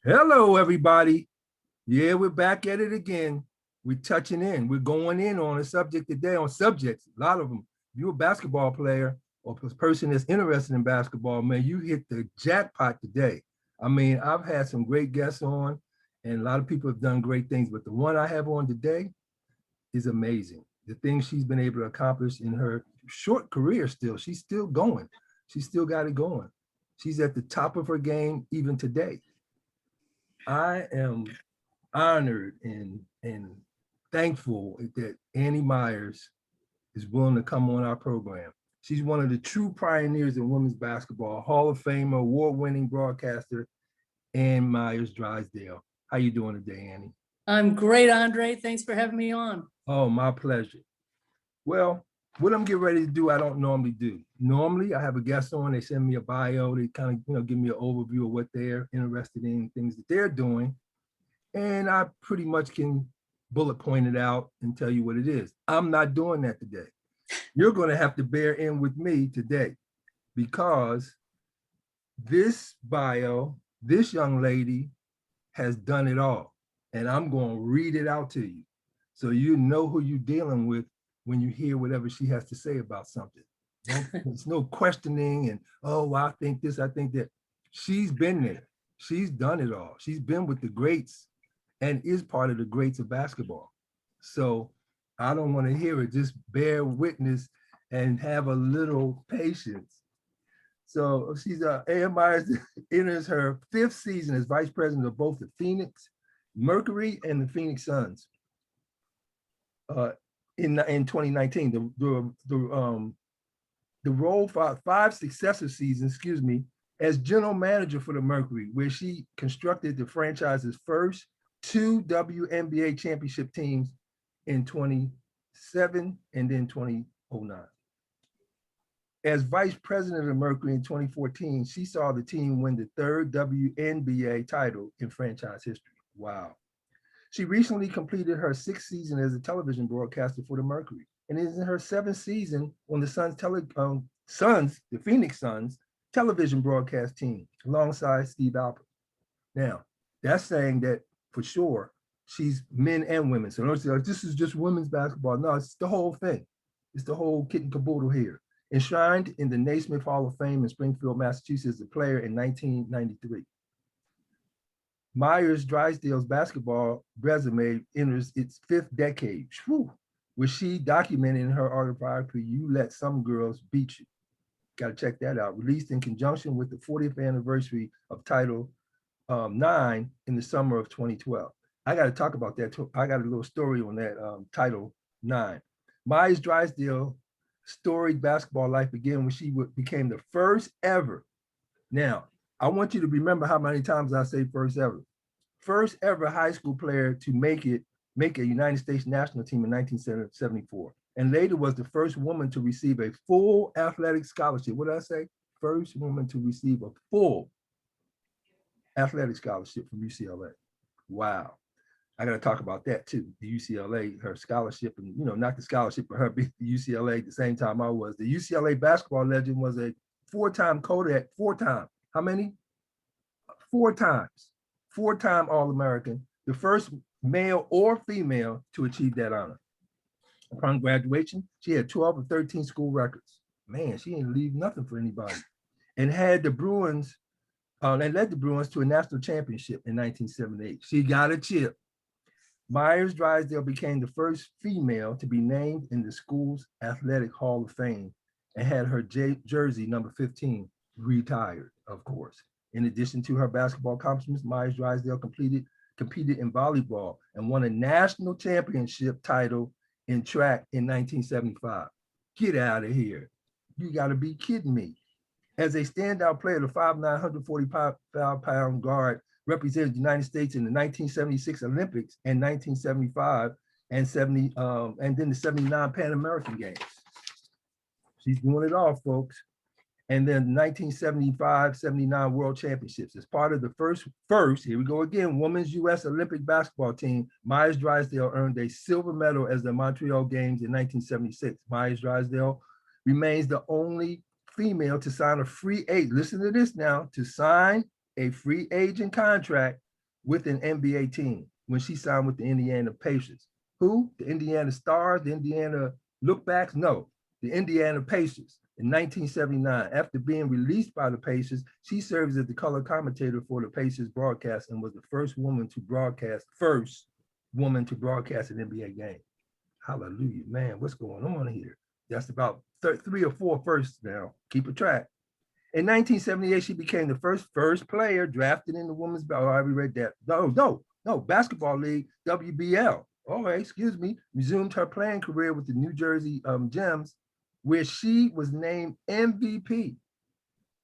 Hello, everybody. Yeah, we're back at it again. We're touching in. We're going in on a subject today, on subjects, a lot of them. If you're a basketball player or a person that's interested in basketball, man, you hit the jackpot today. I mean, I've had some great guests on, and a lot of people have done great things, but the one I have on today is amazing. The things she's been able to accomplish in her short career still, she's still going. She's still got it going. She's at the top of her game even today. I am honored and thankful that Annie Meyers is willing to come on our program. She's one of the true pioneers in women's basketball, Hall of Famer, award-winning broadcaster, Ann Meyers Drysdale. How you doing today, Annie? I'm great, Andre. Thanks for having me on. Oh, my pleasure. Well, what I'm getting ready to do, I don't normally do. Normally, I have a guest on, they send me a bio, they kind of, give me an overview of what they're interested in, things that they're doing. And I pretty much can bullet point it out and tell you what it is. I'm not doing that today. You're going to have to bear in with me today because this bio, this young lady has done it all. And I'm going to read it out to you so you know who you're dealing with when you hear whatever she has to say about something. There's no questioning and, oh, I think this, I think that. She's been there. She's done it all. She's been with the greats and is part of the greats of basketball. So I don't want to hear it. Just bear witness and have a little patience. So she's Ann Meyers enters her 5th season as vice president of both the Phoenix Mercury and the Phoenix Suns. In 2019, the role for 5 successive seasons, as general manager for the Mercury, where she constructed the franchise's first 2 WNBA championship teams in 2007 and then 2009. As vice president of the Mercury in 2014, she saw the team win the 3rd WNBA title in franchise history. Wow. She recently completed her 6th season as a television broadcaster for the Mercury and is in her 7th season on the the Phoenix Suns television broadcast team alongside Steve Alpert. Now, that's saying that for sure, she's men and women. So don't say, oh, this is just women's basketball. No, it's the whole thing. It's the whole kit and caboodle here. Enshrined in the Naismith Hall of Fame in Springfield, Massachusetts, as a player in 1993. Meyers Drysdale's basketball resume enters its 5th decade, where she documented in her autobiography, You Let Some Girls Beat You. Got to check that out. Released in conjunction with the 40th anniversary of Title 9 in the summer of 2012. I got to talk about that too. I got a little story on that Title 9. Meyers Drysdale storied basketball life began when she became the first ever. Now, I want you to remember how many times I say first ever. First ever high school player to make a United States national team in 1974. And later was the first woman to receive a full athletic scholarship. What did I say? First woman to receive a full athletic scholarship from UCLA. Wow. I got to talk about that too. The UCLA, her scholarship, and not the scholarship, but her being the UCLA at the same time I was. The UCLA basketball legend was a 4-time Kodak, 4-time. How many? 4 times. 4-time All-American, the first male or female to achieve that honor. Upon graduation, she had 12 of 13 school records. Man, she didn't leave nothing for anybody. And had the Bruins, and led the Bruins to a national championship in 1978. She got a chip. Meyers Drysdale became the first female to be named in the school's Athletic Hall of Fame and had her jersey number 15 retired, of course. In addition to her basketball accomplishments, Meyers Drysdale competed in volleyball and won a national championship title in track in 1975. Get out of here. You got to be kidding me. As a standout player, the 5'9", 145-pound guard represented the United States in the 1976 Olympics and 1975 and then the 79 Pan American Games. She's doing it all, folks. And then 1975-79 World Championships. As part of the first, here we go again, women's U.S. Olympic basketball team, Meyers Drysdale earned a silver medal as the Montreal Games in 1976. Meyers Drysdale remains the only female to sign a free agent, listen to this now, to sign a free agent contract with an NBA team when she signed with the Indiana Pacers. Who? The Indiana Stars, the Indiana Lookbacks? No, the Indiana Pacers. In 1979, after being released by the Pacers, she serves as the color commentator for the Pacers broadcast and was the first woman to broadcast an NBA game. Hallelujah, man, what's going on here? That's about 3 or 4 firsts now. Keep a track. In 1978, she became the first player drafted in the women's, I already read that. No, basketball league, WBL. All right, excuse me, resumed her playing career with the New Jersey Gems, where she was named MVP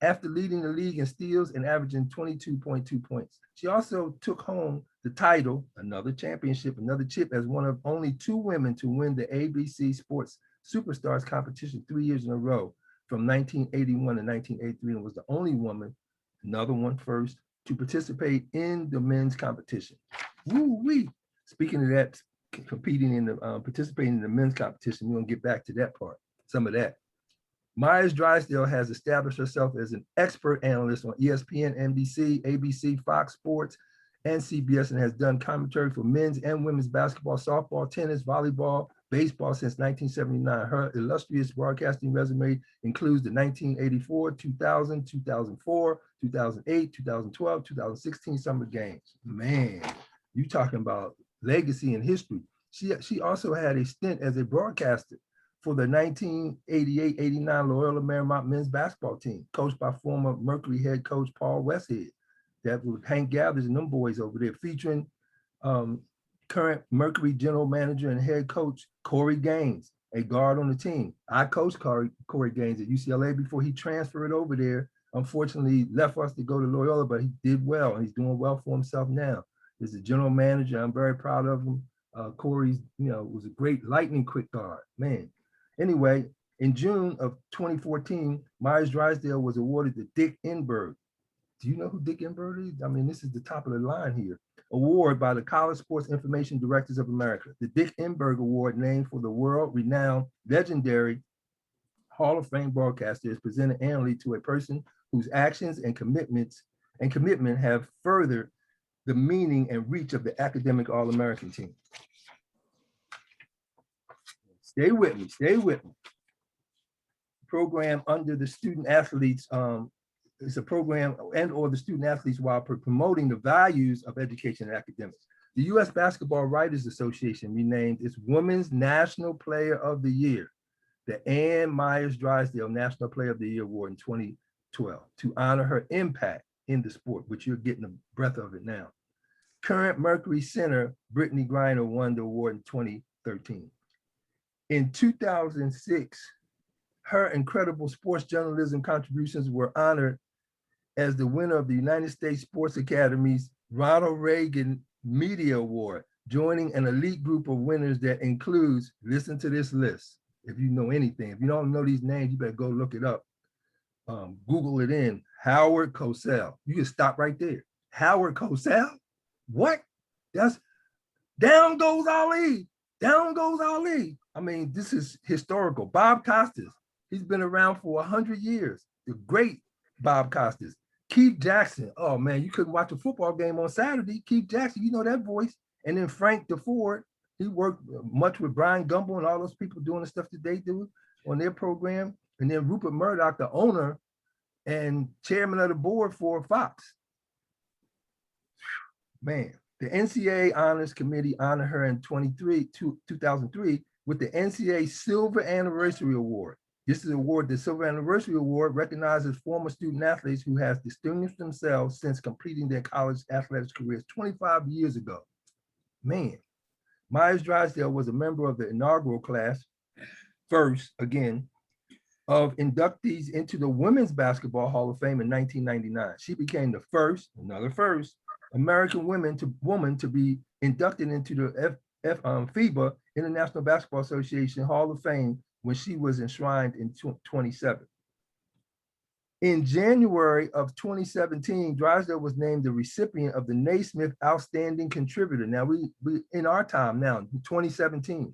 after leading the league in steals and averaging 22.2 points. She also took home the title, another championship, another chip, as one of only 2 women to win the ABC Sports Superstars competition 3 years in a row from 1981 to 1983, and was the only woman, another one first, to participate in the men's competition. Woo-wee. Speaking of that, participating in the men's competition, we're gonna get back to that part, some of that. Meyers Drysdale has established herself as an expert analyst on ESPN, NBC, ABC, Fox Sports, and CBS, and has done commentary for men's and women's basketball, softball, tennis, volleyball, baseball since 1979. Her illustrious broadcasting resume includes the 1984, 2000, 2004, 2008, 2012, 2016 Summer Games. Man, you talking about legacy and history. She also had a stint as a broadcaster for the 1988-89 Loyola Marymount men's basketball team, coached by former Mercury head coach Paul Westhead. That was Hank Gathers and them boys over there, featuring current Mercury general manager and head coach Corey Gaines, a guard on the team. I coached Corey Gaines at UCLA before he transferred over there. Unfortunately, left us to go to Loyola, but he did well, and he's doing well for himself now. He's the general manager. I'm very proud of him. Corey's, was a great lightning quick guard, man. Anyway, in June of 2014, Meyers Drysdale was awarded the Dick Enberg. Do you know who Dick Enberg is? I mean, this is the top of the line here. Award by the College Sports Information Directors of America. The Dick Enberg Award, named for the world-renowned, legendary Hall of Fame broadcaster, is presented annually to a person whose actions and commitment have furthered the meaning and reach of the academic All-American team. Stay with me, stay with me. Program under the student athletes, it's a program or the student athletes while promoting the values of education and academics. The U.S. Basketball Writers Association renamed its Women's National Player of the Year, the Ann Meyers Drysdale National Player of the Year Award in 2012 to honor her impact in the sport, which you're getting a breath of it now. Current Mercury center Brittany Griner won the award in 2013. In 2006, her incredible sports journalism contributions were honored as the winner of the United States Sports Academy's Ronald Reagan Media Award, joining an elite group of winners that includes, listen to this list, if you know anything. If you don't know these names, you better go look it up. Google it in, Howard Cosell. You can stop right there. Howard Cosell? What? That's, down goes Ali. Down goes Ali. I mean, this is historical. Bob Costas, he's been around for 100 years. The great Bob Costas. Keith Jackson, oh man, you couldn't watch a football game on Saturday. Keith Jackson, you know that voice. And then Frank DeFord, he worked much with Brian Gumbel and all those people doing the stuff that they do on their program. And then Rupert Murdoch, the owner and chairman of the board for Fox. Man, the NCAA Honors Committee honored her in 2003 with the NCAA Silver Anniversary Award. This is an award, the Silver Anniversary Award, recognizes former student athletes who have distinguished themselves since completing their college athletics careers 25 years ago. Man, Meyers Drysdale was a member of the inaugural class, first, again, of inductees into the Women's Basketball Hall of Fame in 1999. She became the first, another first, American woman to be inducted into the FIBA, International Basketball Association Hall of Fame, when she was enshrined in 27. In January of 2017, Drysdale was named the recipient of the Naismith Outstanding Contributor. Now we in our time now, 2017,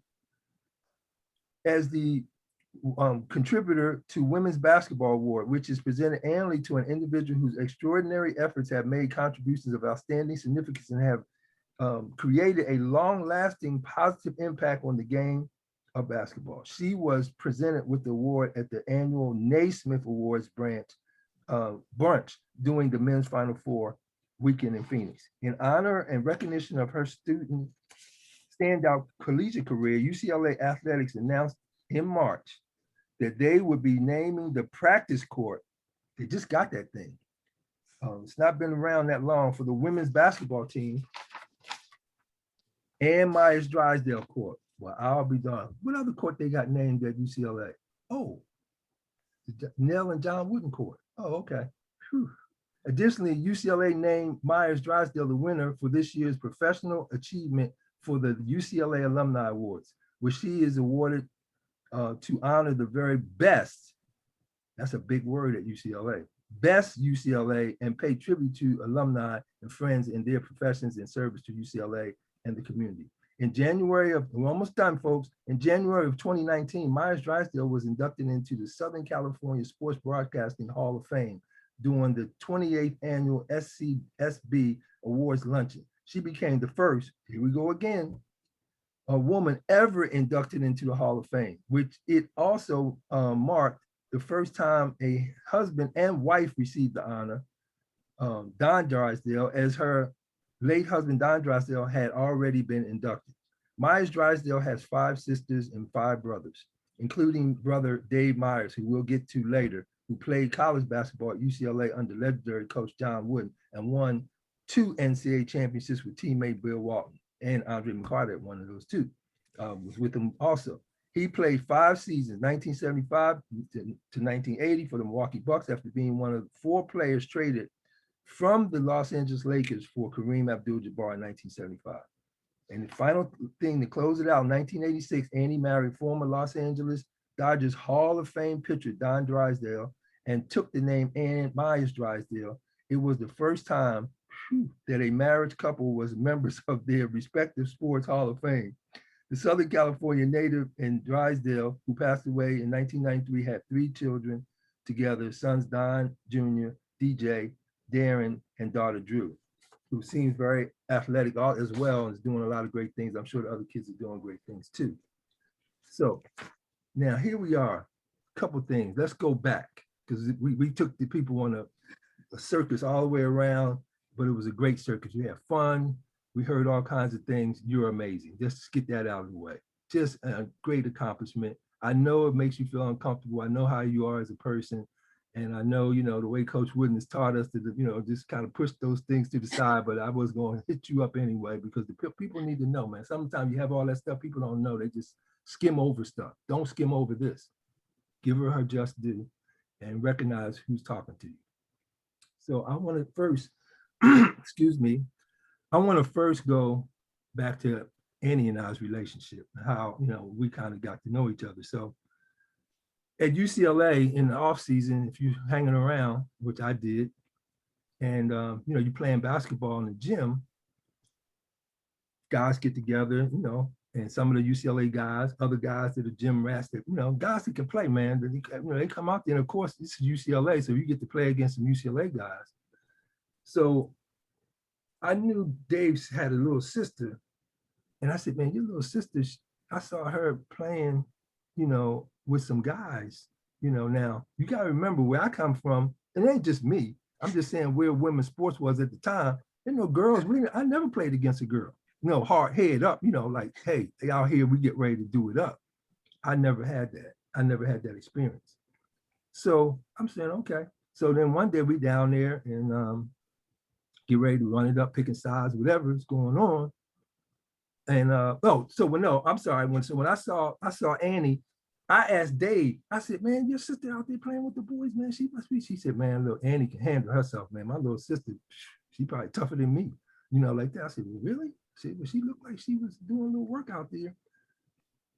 as the contributor to Women's Basketball Award, which is presented annually to an individual whose extraordinary efforts have made contributions of outstanding significance and have created a long-lasting positive impact on the game of basketball. She was presented with the award at the annual Naismith Awards brunch during the men's Final Four weekend in Phoenix. In honor and recognition of her student standout collegiate career, UCLA Athletics announced in March that they would be naming the practice court. They just got that thing. It's not been around that long for the women's basketball team. ANN Meyers Drysdale Court. Well, I'll be darned. What other court they got named at UCLA? Oh, Nell and John Wooden Court. Oh, okay. Whew. Additionally, UCLA named Meyers Drysdale the winner for this year's professional achievement for the UCLA Alumni Awards, which she is awarded to honor the very best. That's a big word at UCLA. Best UCLA and pay tribute to alumni and friends in their professions and service to UCLA and the community. In January of, we're almost done, folks. In January of 2019, Meyers Drysdale was inducted into the Southern California Sports Broadcasting Hall of Fame during the 28th annual SCSB Awards luncheon. She became the first, here we go again, a woman ever inducted into the Hall of Fame, which it also marked the first time a husband and wife received the honor. Don Drysdale, as her late husband, Don Drysdale, had already been inducted. Meyers Drysdale has 5 sisters and 5 brothers, including brother Dave Meyers, who we'll get to later, who played college basketball at UCLA under legendary coach John Wooden and won 2 NCAA championships with teammate Bill Walton, and Andre McCarter, one of those 2, was with him also. He played 5 seasons, 1975 to 1980 for the Milwaukee Bucks after being one of 4 players traded from the Los Angeles Lakers for Kareem Abdul-Jabbar in 1975. And the final thing to close it out, in 1986, Annie married former Los Angeles Dodgers Hall of Fame pitcher Don Drysdale and took the name ANN Meyers Drysdale. It was the first time that a marriage couple was members of their respective sports Hall of Fame. The Southern California native and Drysdale, who passed away in 1993, had 3 children together, sons Don Jr., DJ, Darren, and daughter Drew, who seems very athletic as well and is doing a lot of great things. I'm sure the other kids are doing great things too. So now here we are, a couple things. Let's go back, because we took the people on a circus all the way around, but it was a great circus. We had fun. We heard all kinds of things. You're amazing. Just get that out of the way. Just a great accomplishment. I know it makes you feel uncomfortable. I know how you are as a person. And I know, the way Coach Wooden has taught us to, just kind of push those things to the side, but I was going to hit you up anyway, because the people need to know, man. Sometimes you have all that stuff people don't know. They just skim over stuff. Don't skim over this. Give her just due and recognize who's talking to you. So I want to first, excuse me, I want to first go back to Annie and I's relationship, how, we kind of got to know each other. So at UCLA in the off season, if you're hanging around, which I did, and you're playing basketball in the gym, guys get together, and some of the UCLA guys, other guys that are gym rats, that guys that can play, man. They come out there, and of course this is UCLA, so you get to play against some UCLA guys. So I knew Dave had a little sister, and I said, man, your little sister, I saw her playing, with some guys, now you got to remember where I come from. It ain't just me. I'm just saying where women's sports was at the time. Girls, I never played against a girl, hard head up, like, hey, they out here, we get ready to do it up. I never had that. I never had that experience. So I'm saying, okay. So then one day we down there and get ready to run it up, picking sides, whatever is going on. And I'm sorry. When I saw Annie, I asked Dave, I said, man, your sister out there playing with the boys, man, she must be. She said, man, little Annie can handle herself, man. My little sister, she probably tougher than me, like that. I said, well, really? She looked like she was doing a little work out there.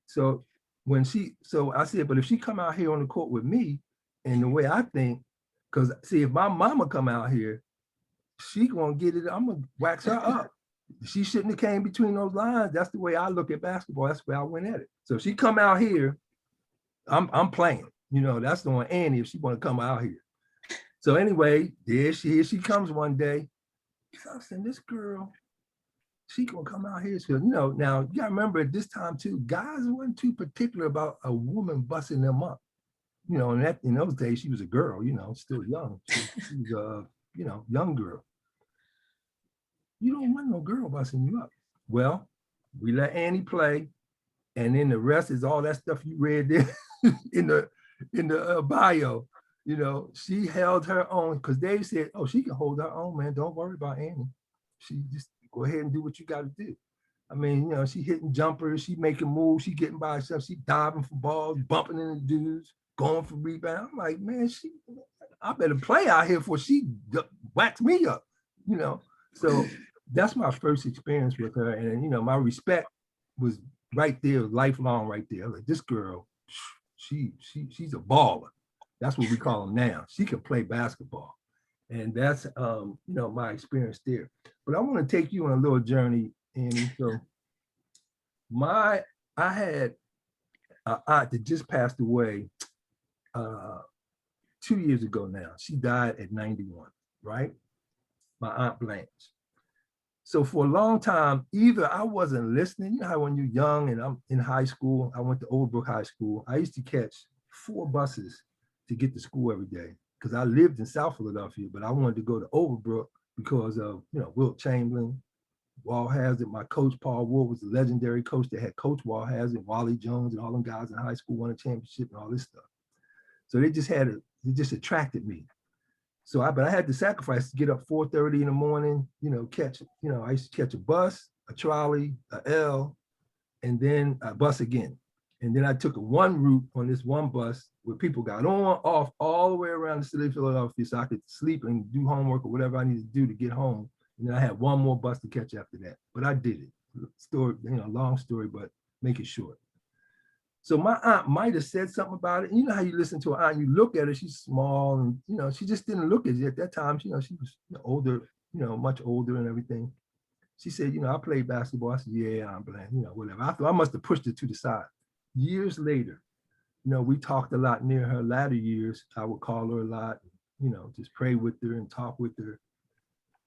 So I said, but if she come out here on the court with me, and the way I think, because see, if my mama come out here, she gonna get it, I'm gonna wax her up. She shouldn't have came between those lines. That's the way I look at basketball. That's the way I went at it. So if she come out here I'm playing. You know, that's the one Annie if she want to come out here. So anyway, here she comes one day. So I said, this girl, she gonna come out here. So, you know, now you gotta remember at this time too, guys weren't too particular about a woman busting them up. You know, and in those days, she was a girl, you know, still young. She was a, you know, young girl. You don't want no girl busting you up. Well, we let Annie play, and then the rest is all that stuff you read there in the bio. You know, she held her own because Dave said, "Oh, she can hold her own, man. Don't worry about Annie. She just go ahead and do what you got to do." I mean, you know, she hitting jumpers, she making moves, she getting by herself, she diving for balls, bumping into dudes, going for rebound. I'm like, man, I better play out here before she whacks me up, you know. So that's my first experience with her, and you know, my respect was right there, lifelong, right there. Like this girl, she's a baller. That's what we call them now. She can play basketball, and that's you know, my experience there. But I want to take you on a little journey, Annie. So I had an aunt that just passed away 2 years ago now. She died at 91, right? My Aunt Blanche. So for a long time, either I wasn't listening. You know how when you're young and I'm in high school, I went to Overbrook High School. I used to catch 4 buses to get to school every day because I lived in South Philadelphia, but I wanted to go to Overbrook because of, you know, Wilt Chamberlain, Wall Hazard. My coach, Paul Ward, was the legendary coach that had coached Wall Hazard, Wally Jones, and all them guys in high school won a championship and all this stuff. So they just attracted me. So but I had to sacrifice to get up 4:30 in the morning, you know, I used to catch a bus, a trolley, a L, and then a bus again. And then I took one route on this one bus where people got on, off, all the way around the city of Philadelphia so I could sleep and do homework or whatever I needed to do to get home. And then I had one more bus to catch after that. But I did it. Story, you know, long story, but make it short. So my aunt might have said something about it. You know how you listen to an aunt, you look at her, she's small, and you know, she just didn't look at that time. You know, she was older, you know, much older and everything. She said, you know, I played basketball. I said, yeah, I'm playing, you know, whatever. I thought I must have pushed it to the side. Years later, you know, we talked a lot near her latter years. I would call her a lot, you know, just pray with her and talk with her.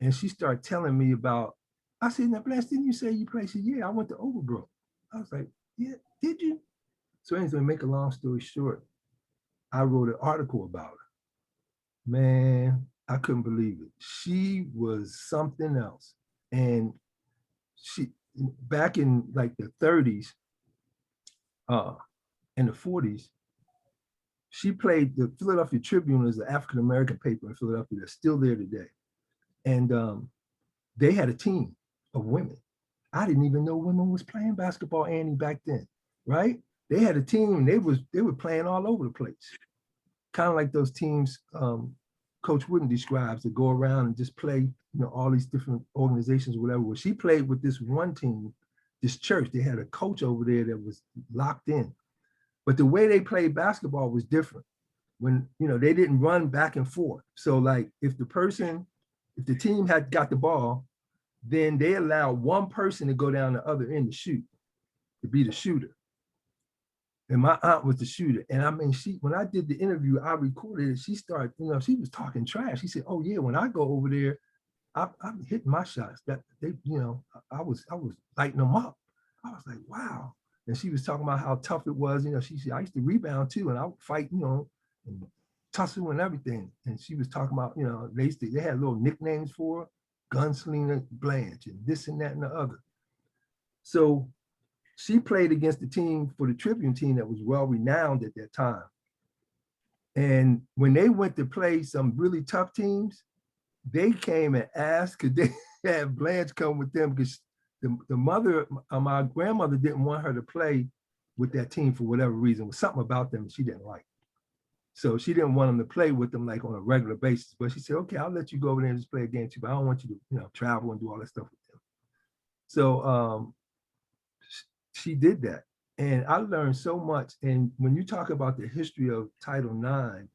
And she started telling me about, I said, now, Blanche, didn't you say you played? She said, yeah, I went to Overbrook. I was like, yeah, did you? So anyway, make a long story short, I wrote an article about her. Man, I couldn't believe it. She was something else. And she, back in like the 30s and the 40s, she played the Philadelphia Tribune as an African-American paper in Philadelphia that's still there today. And they had a team of women. I didn't even know women was playing basketball, Annie, back then, right? They had a team and they were playing all over the place. Kind of like those teams Coach Wooden describes that go around and just play, you know, all these different organizations, whatever. Well, she played with this one team, this church. They had a coach over there that was locked in. But the way they played basketball was different. When, you know, they didn't run back and forth. So like if the team had got the ball, then they allowed one person to go down the other end to shoot, to be the shooter. And my aunt was the shooter. And I mean, when I did the interview, I recorded it. She started, you know, she was talking trash. She said, oh yeah, when I go over there, I'm hitting my shots. That they, you know, I was lighting them up. I was like, wow. And she was talking about how tough it was. You know, she said, I used to rebound too, and I would fight, you know, and tussle and everything. And she was talking about, you know, they had little nicknames for her, Gunslinger Blanche, and this and that and the other. So she played against the team for the Tribune team that was well renowned at that time. And when they went to play some really tough teams, they came and asked, could they have Blanche come with them because the mother, my grandmother didn't want her to play with that team for whatever reason. It was something about them she didn't like. So she didn't want them to play with them like on a regular basis. But she said, okay, I'll let you go over there and just play a game too, but I don't want you to, you know, travel and do all that stuff with them. So she did that. And I learned so much. And when you talk about the history of Title IX,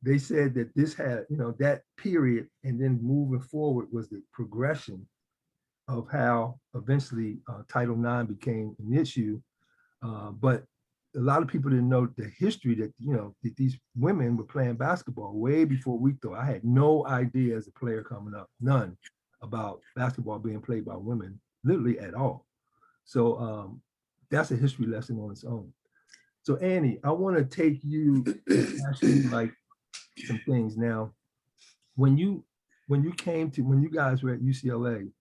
they said that this had, you know, that period and then moving forward was the progression of how eventually Title IX became an issue. But a lot of people didn't know the history that, that these women were playing basketball way before we thought. I had no idea as a player coming up, none, about basketball being played by women, literally at all. So that's a history lesson on its own. So Annie, I want to take you and ask you like some things now. When you guys were at UCLA,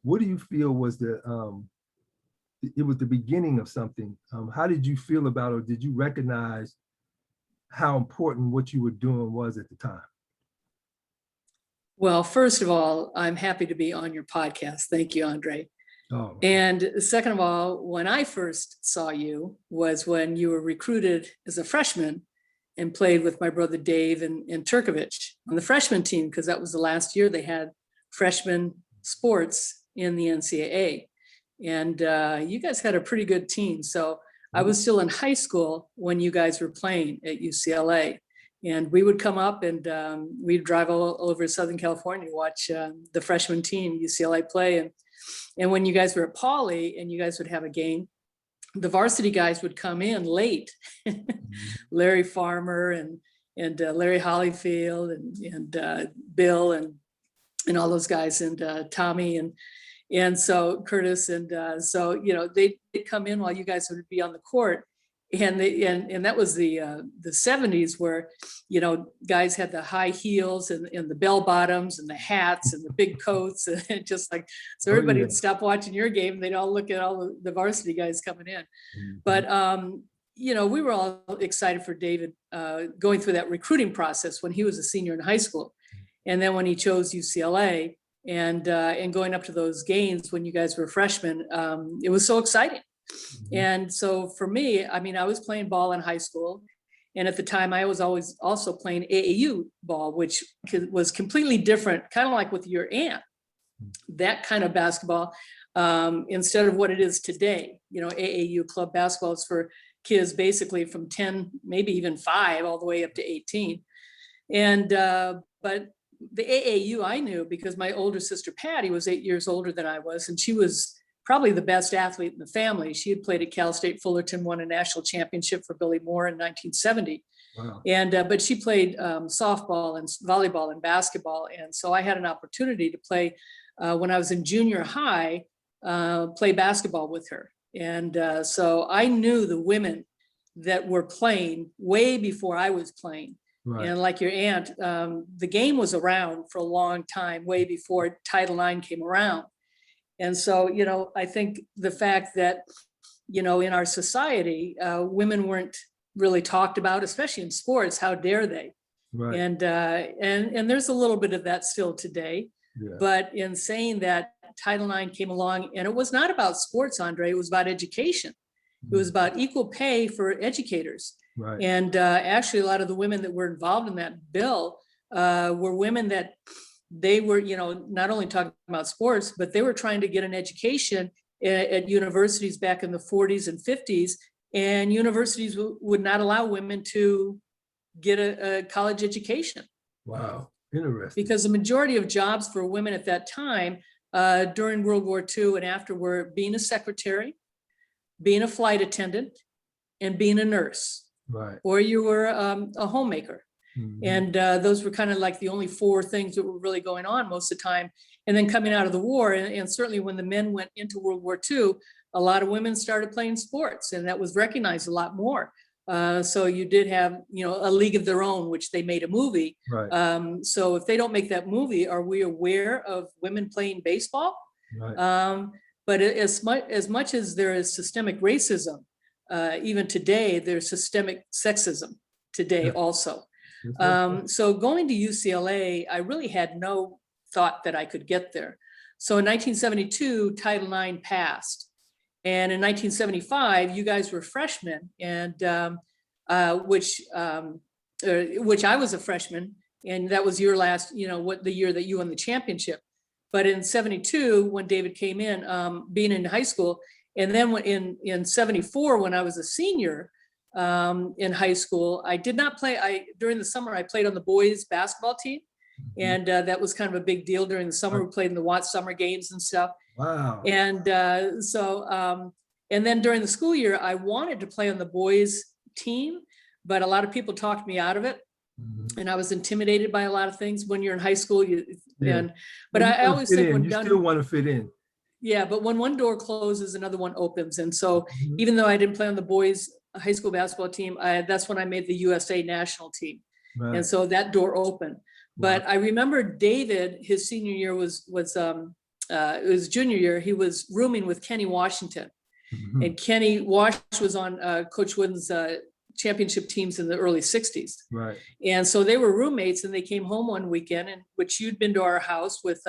what do you feel was it was the beginning of something? How did you feel about it? Or did you recognize how important what you were doing was at the time? Well, first of all, I'm happy to be on your podcast. Thank you, Andre. Oh, And second of all, when I first saw you was when you were recruited as a freshman and played with my brother Dave and Turkovich on the freshman team, because that was the last year they had freshman sports in the NCAA. And you guys had a pretty good team. So I was still in high school when you guys were playing at UCLA. And we would come up and we'd drive all over Southern California to watch the freshman team, UCLA play. And when you guys were at Pauley and you guys would have a game, the varsity guys would come in late. Larry Farmer and Larry Hollyfield and Bill and all those guys and Tommy and so Curtis and so they'd come in while you guys would be on the court. And that was the 70s where, guys had the high heels and the bell bottoms and the hats and the big coats and just like, so everybody would stop watching your game. And they'd all look at all the varsity guys coming in. But, we were all excited for David going through that recruiting process when he was a senior in high school. And then when he chose UCLA and going up to those games when you guys were freshmen, it was so exciting. And so for me, I was playing ball in high school. And at the time I was always also playing AAU ball, which was completely different, kind of like with your aunt, that kind of basketball, instead of what it is today. AAU club basketball is for kids basically from 10, maybe even 5, all the way up to 18. And, but the AAU I knew because my older sister Patty was 8 years older than I was, and she was probably the best athlete in the family. She had played at Cal State Fullerton, won a national championship for Billy Moore in 1970. Wow. And but she played softball and volleyball and basketball. And so I had an opportunity to play when I was in junior high, play basketball with her. And so I knew the women that were playing way before I was playing. Right. And like your aunt, the game was around for a long time, way before Title IX came around. And so, I think the fact that, in our society, women weren't really talked about, especially in sports, how dare they? Right. And there's a little bit of that still today. Yeah. But in saying that, Title IX came along, and it was not about sports, Andre, it was about education. It was about equal pay for educators. Right. And actually, a lot of the women that were involved in that bill were women that they were, not only talking about sports, but they were trying to get an education at universities back in the 40s and 50s. And universities would not allow women to get a college education. Wow, interesting. Because the majority of jobs for women at that time during World War II and after were being a secretary, being a flight attendant, and being a nurse. Right. Or you were a homemaker. Mm-hmm. And those were kind of like the only 4 things that were really going on most of the time. And then coming out of the war, and certainly when the men went into World War II, a lot of women started playing sports, and that was recognized a lot more. So you did have, a League of Their Own, which they made a movie. Right. So if they don't make that movie, are we aware of women playing baseball? Right. But as much as there is systemic racism, even today, there's systemic sexism today also. So going to UCLA, I really had no thought that I could get there. So in 1972, Title IX passed. And in 1975, you guys were freshmen, and which I was a freshman, and that was your last, the year that you won the championship. But in 72, when David came in, being in high school, and then in 74, when I was a senior, in high school, I did not play. During the summer, I played on the boys basketball team. And that was kind of a big deal during the summer. We played in the Watts Summer Games and stuff. Wow. And And then during the school year, I wanted to play on the boys team, but a lot of people talked me out of it. And I was intimidated by a lot of things when you're in high school. But I always think when you still want to fit in. Yeah, but when one door closes, another one opens. And so even though I didn't play on the boys high school basketball team, that's when I made the USA national team. Right. And so that door opened. But I remember David, his senior year was it was junior year. He was rooming with Kenny Washington. And Kenny Wash was on Coach Wooden's championship teams in the early 60s. Right. And so they were roommates, and they came home one weekend, in which you'd been to our house with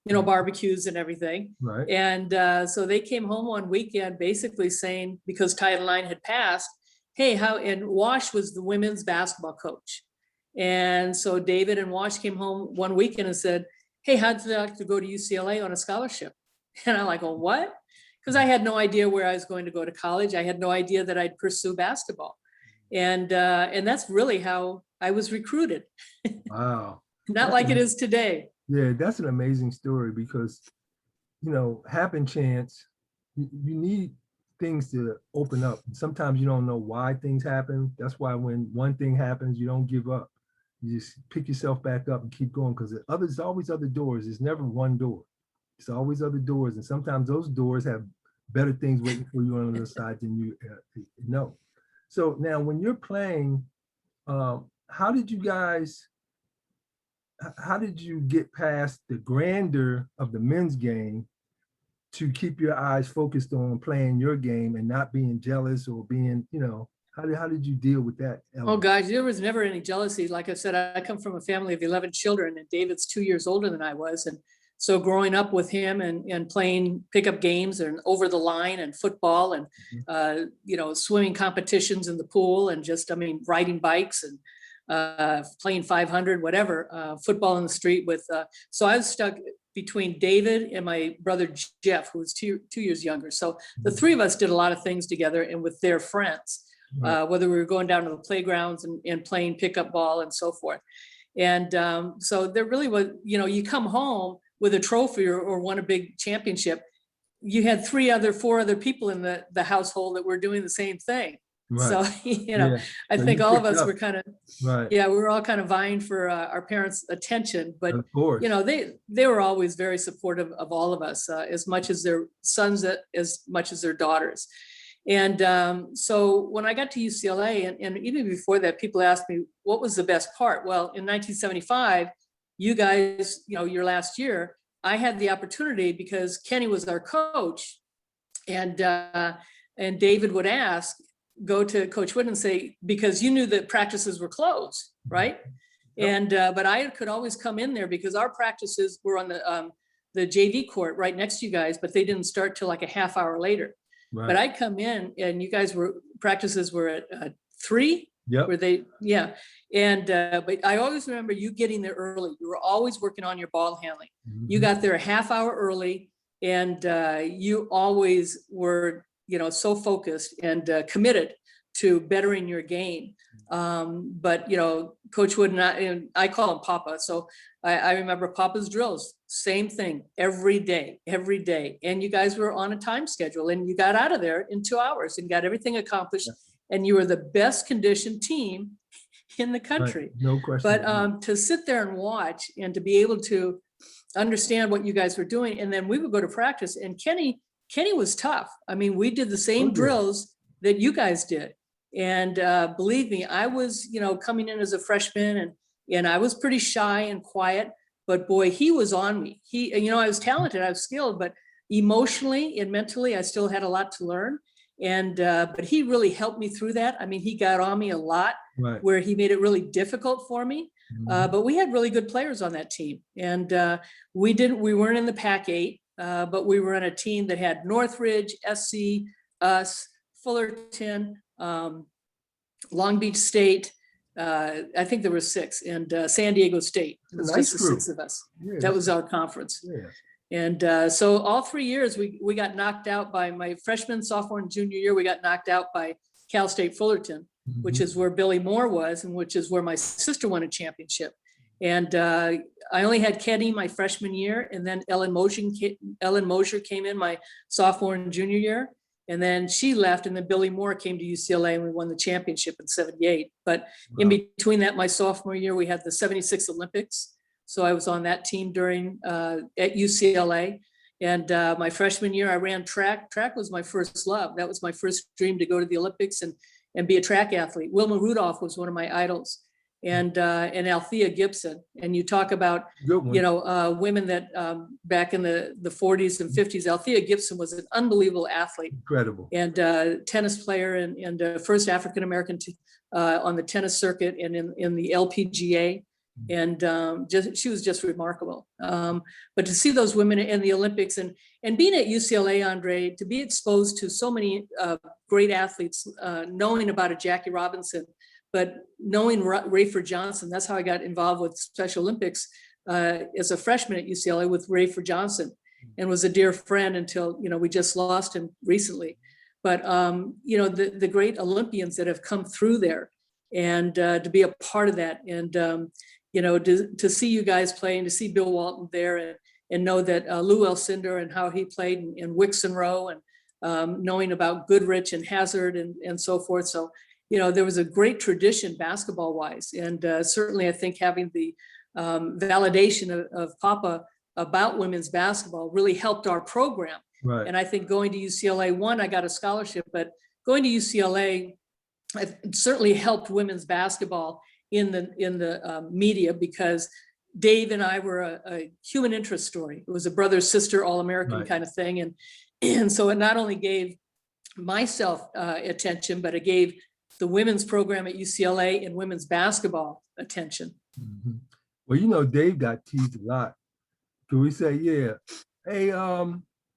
barbecues and everything. Right. And so they came home one weekend basically saying, because Title IX had passed, hey, and Wash was the women's basketball coach. And so David and Wash came home one weekend and said, hey, how'd you like to go to UCLA on a scholarship? And I'm like, oh, what? Because I had no idea where I was going to go to college. I had no idea that I'd pursue basketball. And that's really how I was recruited. Wow. Not like it is today. Yeah, that's an amazing story because, happen chance, you need things to open up. Sometimes you don't know why things happen. That's why when one thing happens, you don't give up. You just pick yourself back up and keep going, because there's always other doors. There's never one door. There's always other doors. And sometimes those doors have better things waiting for you on the other side than you know. So now when you're playing, how did you get past the grandeur of the men's game to keep your eyes focused on playing your game and not being jealous or being, how did you deal with that element? Oh gosh, there was never any jealousy. Like I said, I come from a family of 11 children, and David's 2 years older than I was. And so growing up with him and playing pickup games and over the line and football and, swimming competitions in the pool and riding bikes and playing 500, whatever, football in the street with, so I was stuck between David and my brother Jeff, who was two years younger. So the three of us did a lot of things together and with their friends, whether we were going down to the playgrounds and playing pickup ball and so forth. And so there really was, you come home with a trophy or won a big championship, you had 4 other people in the household that were doing the same thing. Right. So, I think all of us were kind of, we were all kind of vying for our parents' attention, but, they were always very supportive of all of us, as much as their sons, as much as their daughters. And so when I got to UCLA, and even before that, people asked me, what was the best part? Well, in 1975, you guys, your last year, I had the opportunity because Kenny was our coach, and David would go to Coach Wood and say, because you knew that practices were closed, right? And but I could always come in there because our practices were on the JV court right next to you guys, but they didn't start till like a half hour later. Right. But I'd come in and you guys practices were at 3. Yep. Were they? Yeah. And but I always remember you getting there early. You were always working on your ball handling. Mm-hmm. You got there a half hour early, and you always were, so focused and committed to bettering your game. But Coach Wood and I call him Papa. So I remember Papa's drills, same thing every day. And you guys were on a time schedule, and you got out of there in 2 hours and got everything accomplished. Yeah. And you were the best conditioned team in the country. Right. No question. But to sit there and watch and to be able to understand what you guys were doing. And then we would go to practice, and Kenny was tough. I mean, we did the same drills that you guys did. And believe me, I was, coming in as a freshman, and I was pretty shy and quiet, but boy, he was on me. I was talented, I was skilled, but emotionally and mentally, I still had a lot to learn. And, but he really helped me through that. I mean, he got on me a lot, where he made it really difficult for me. Mm-hmm. But we had really good players on that team. And we weren't in the Pac-8, but we were on a team that had Northridge, SC, us, Fullerton, Long Beach State. I think there were 6, and San Diego State. It was just the 6 of us. Yeah, that was our conference. Yeah. And so all 3 years we got knocked out by my freshman, sophomore, and junior year. We got knocked out by Cal State Fullerton, mm-hmm. which is where Billy Moore was, and which is where my sister won a championship. And I only had Kenny my freshman year, and then Ellen Mosier came in my sophomore and junior year. And then she left, and then Billy Moore came to UCLA, and we won the championship in '78. But in Wow. between that, my sophomore year, we had the '76 Olympics. So I was on that team during at UCLA. And my freshman year, I ran track. Track was my first love. That was my first dream, to go to the Olympics and be a track athlete. Wilma Rudolph was one of my idols, and Althea Gibson. And you talk about, Good one. women that back in the 40s and 50s. Althea Gibson was an unbelievable athlete Incredible. and tennis player, and first African-American on the tennis circuit and in the LPGA. And she was just remarkable. But to see those women in the Olympics and being at UCLA, Andre, to be exposed to so many great athletes, knowing about a Jackie Robinson, but knowing Rayford Johnson, that's how I got involved with Special Olympics as a freshman at UCLA with Rayford Johnson, and was a dear friend until, we just lost him recently. But, the great Olympians that have come through there, and to be a part of that, and, to see you guys play, and to see Bill Walton there, and know that Lou Alcindor and how he played in Wixon Row, and knowing about Goodrich and Hazard and so forth. So, there was a great tradition basketball wise. And certainly I think having the validation of Papa about women's basketball really helped our program. Right. And I think going to UCLA, I got a scholarship, but going to UCLA, it certainly helped women's basketball in the media, because Dave and I were a human interest story. It was a brother-sister All-American Right. kind of thing. And so it not only gave myself attention, but it gave the women's program at UCLA and women's basketball attention. Mhm. Well, Dave got teased a lot. Can we say, yeah, hey,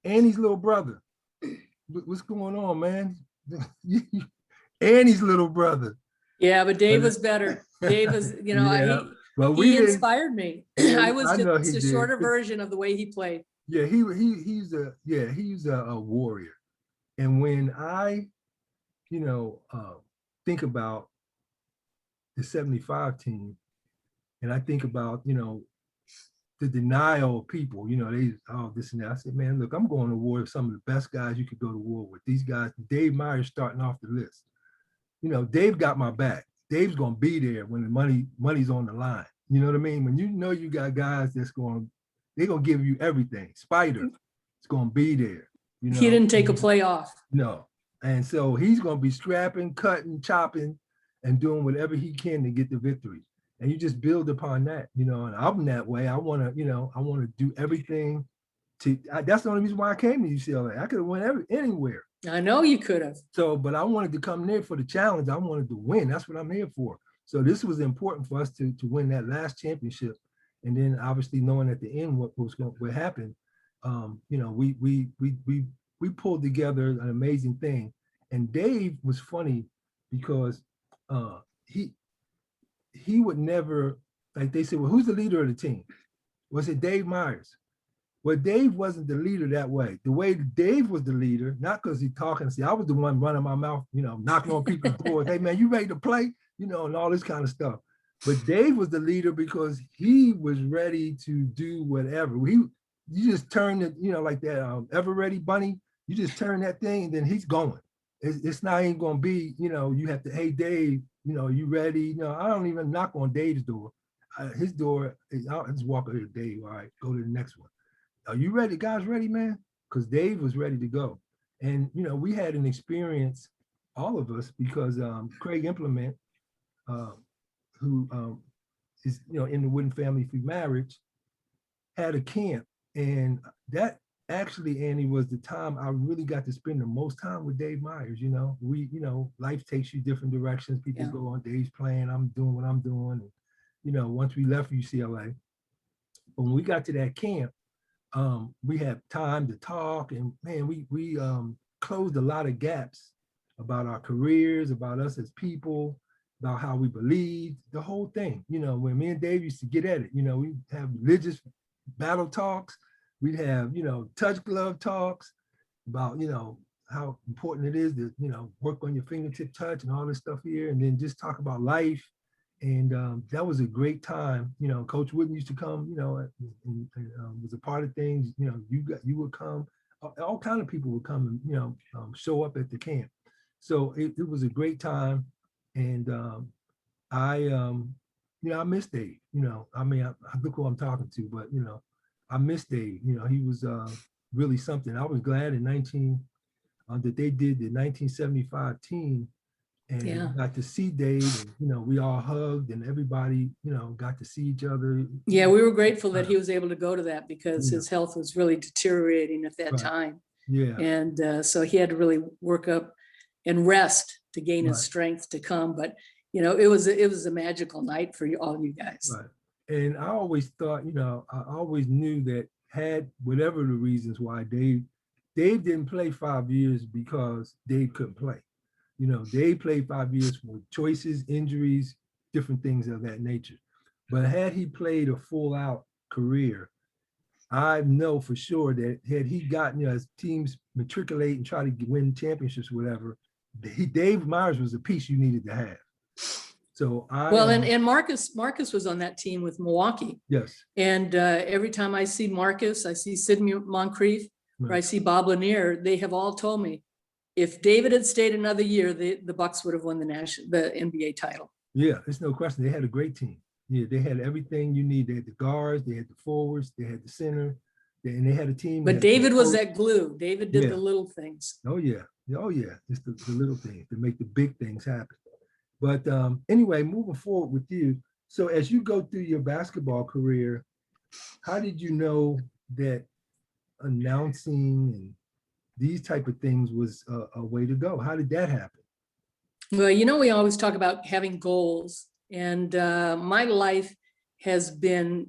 Annie's little brother, what's going on, man? Annie's little brother. Yeah, but Dave was better. Dave was, Yeah. Well, he inspired me. I was I know just he a did. shorter version of the way he played. Yeah, he's a warrior. And when I, think about the 75 team, and I think about, the denial of people, this and that. I said, man, look, I'm going to war with some of the best guys you could go to war with. These guys, Dave Meyers starting off the list. Dave got my back. Dave's going to be there when the money's on the line. You know what I mean? When you got guys they're going to give you everything. Spider is going to be there. He didn't take a play off. No. And so he's going to be strapping, cutting, chopping, and doing whatever he can to get the victory. And you just build upon that, and I'm that way. I want to do everything that's the only reason why I came to UCLA. I could have went anywhere. I know you could have. So, but I wanted to come there for the challenge. I wanted to win. That's what I'm here for. So this was important for us to win that last championship. And then obviously knowing at the end what happened, we pulled together an amazing thing. And Dave was funny because he would never, like they said, well, who's the leader of the team? Was it Dave Meyers? Well, Dave wasn't the leader that way. The way Dave was the leader, not because he talking, see, I was the one running my mouth, knocking on people's doors. Hey man, you ready to play? And all this kind of stuff. But Dave was the leader because he was ready to do whatever. You just turn it, like that Ever Ready Bunny, you just turn that thing and then he's going. It's not even going to be, you have to, hey Dave, you ready? I don't even knock on Dave's door. His door, I'll just walk over to Dave. All right, go to the next one. Are you ready? Guys ready, man? Because Dave was ready to go. And, we had an experience, all of us, because Craig Implement, who is, in the Wooden Family Free Marriage, had a camp. And that actually, Annie, was the time I really got to spend the most time with Dave Meyers. Life takes you different directions. People go on, Dave's playing, I'm doing what I'm doing. And, once we left UCLA, but when we got to that camp, we had time to talk, and man, we closed a lot of gaps about our careers, about us as people, about how we believed, the whole thing. When me and Dave used to get at it, we have religious battle talks, we'd have, touch glove talks about, how important it is to, work on your fingertip touch and all this stuff here, and then just talk about life. And that was a great time. Coach Wooden used to come, and was a part of things. You would come. all kind of people would come and, show up at the camp. So it was a great time. And I, I miss Dave, I mean, I look who I'm talking to, but, I miss Dave, he was really something. I was glad in that they did the 1975 team, and Yeah. got to see Dave, and, we all hugged, and everybody, got to see each other. Yeah, we were grateful that he was able to go to that because Yeah. his health was really deteriorating at that Right. time. Yeah. And so he had to really work up and rest to gain his Right. strength to come. But, it was a magical night for all you guys. Right. And I always thought, I always knew that had whatever the reasons why Dave didn't play 5 years because Dave couldn't play. Dave played 5 years for choices, injuries, different things of that nature. But had he played a full out career, I know for sure that had he gotten, as teams matriculate and try to win championships, whatever, Dave Meyers was a piece you needed to have. So and Marcus was on that team with Milwaukee. Yes. And every time I see Marcus, I see Sid Moncrief, or I see Bob Lanier, they have all told me if David had stayed another year, the Bucks would have won the NBA title. Yeah, there's no question. They had a great team. Yeah, they had everything you need. They had the guards, they had the forwards, they had the center, and they had a team. But David was that glue. David did the little things. Oh yeah, it's the little things that make the big things happen. But anyway, moving forward with you. So as you go through your basketball career, how did you know that announcing and these type of things was a way to go? How did that happen? Well, we always talk about having goals, and my life has been,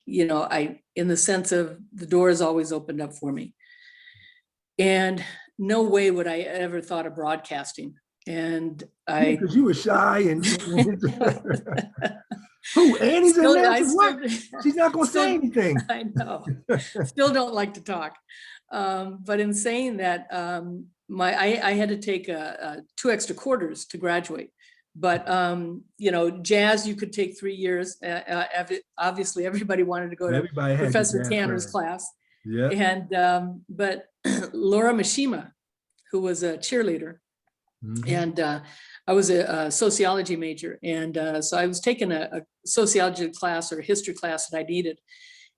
in the sense of the door has always opened up for me. And no way would I ever thought of broadcasting. And because you were shy and who Annie's in there? She's not going to say anything. I know. Still don't like to talk. But in saying that, I had to take 2 extra quarters to graduate. But jazz, you could take 3 years. Obviously, everybody wanted to go to Professor Tanner's class. Yeah. And but Laura Mishima, who was a cheerleader, and I was a sociology major, and so I was taking a sociology class or a history class that I needed.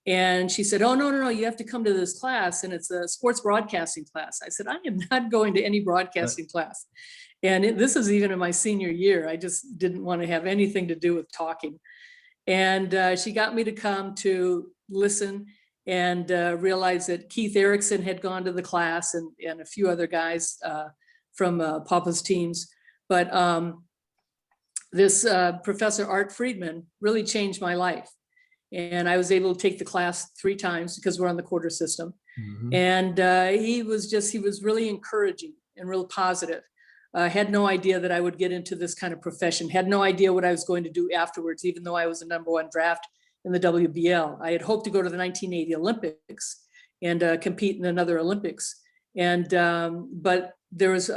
And she said, "Oh, no, you have to come to this class, and it's a sports broadcasting class." I said, "I am not going to any broadcasting class." And this is even in my senior year. I just didn't want to have anything to do with talking. And she got me to come to listen and realized that Keith Erickson had gone to the class, and a few other guys from Papa's teams. But this Professor Art Friedman really changed my life. And I was able to take the class 3 times because we're on the quarter system. And he was really encouraging and real positive. Had no idea that I would get into this kind of profession, had no idea what I was going to do afterwards, even though I was a #1 draft in the WBL. I had hoped to go to the 1980 Olympics and compete in another Olympics. And but there was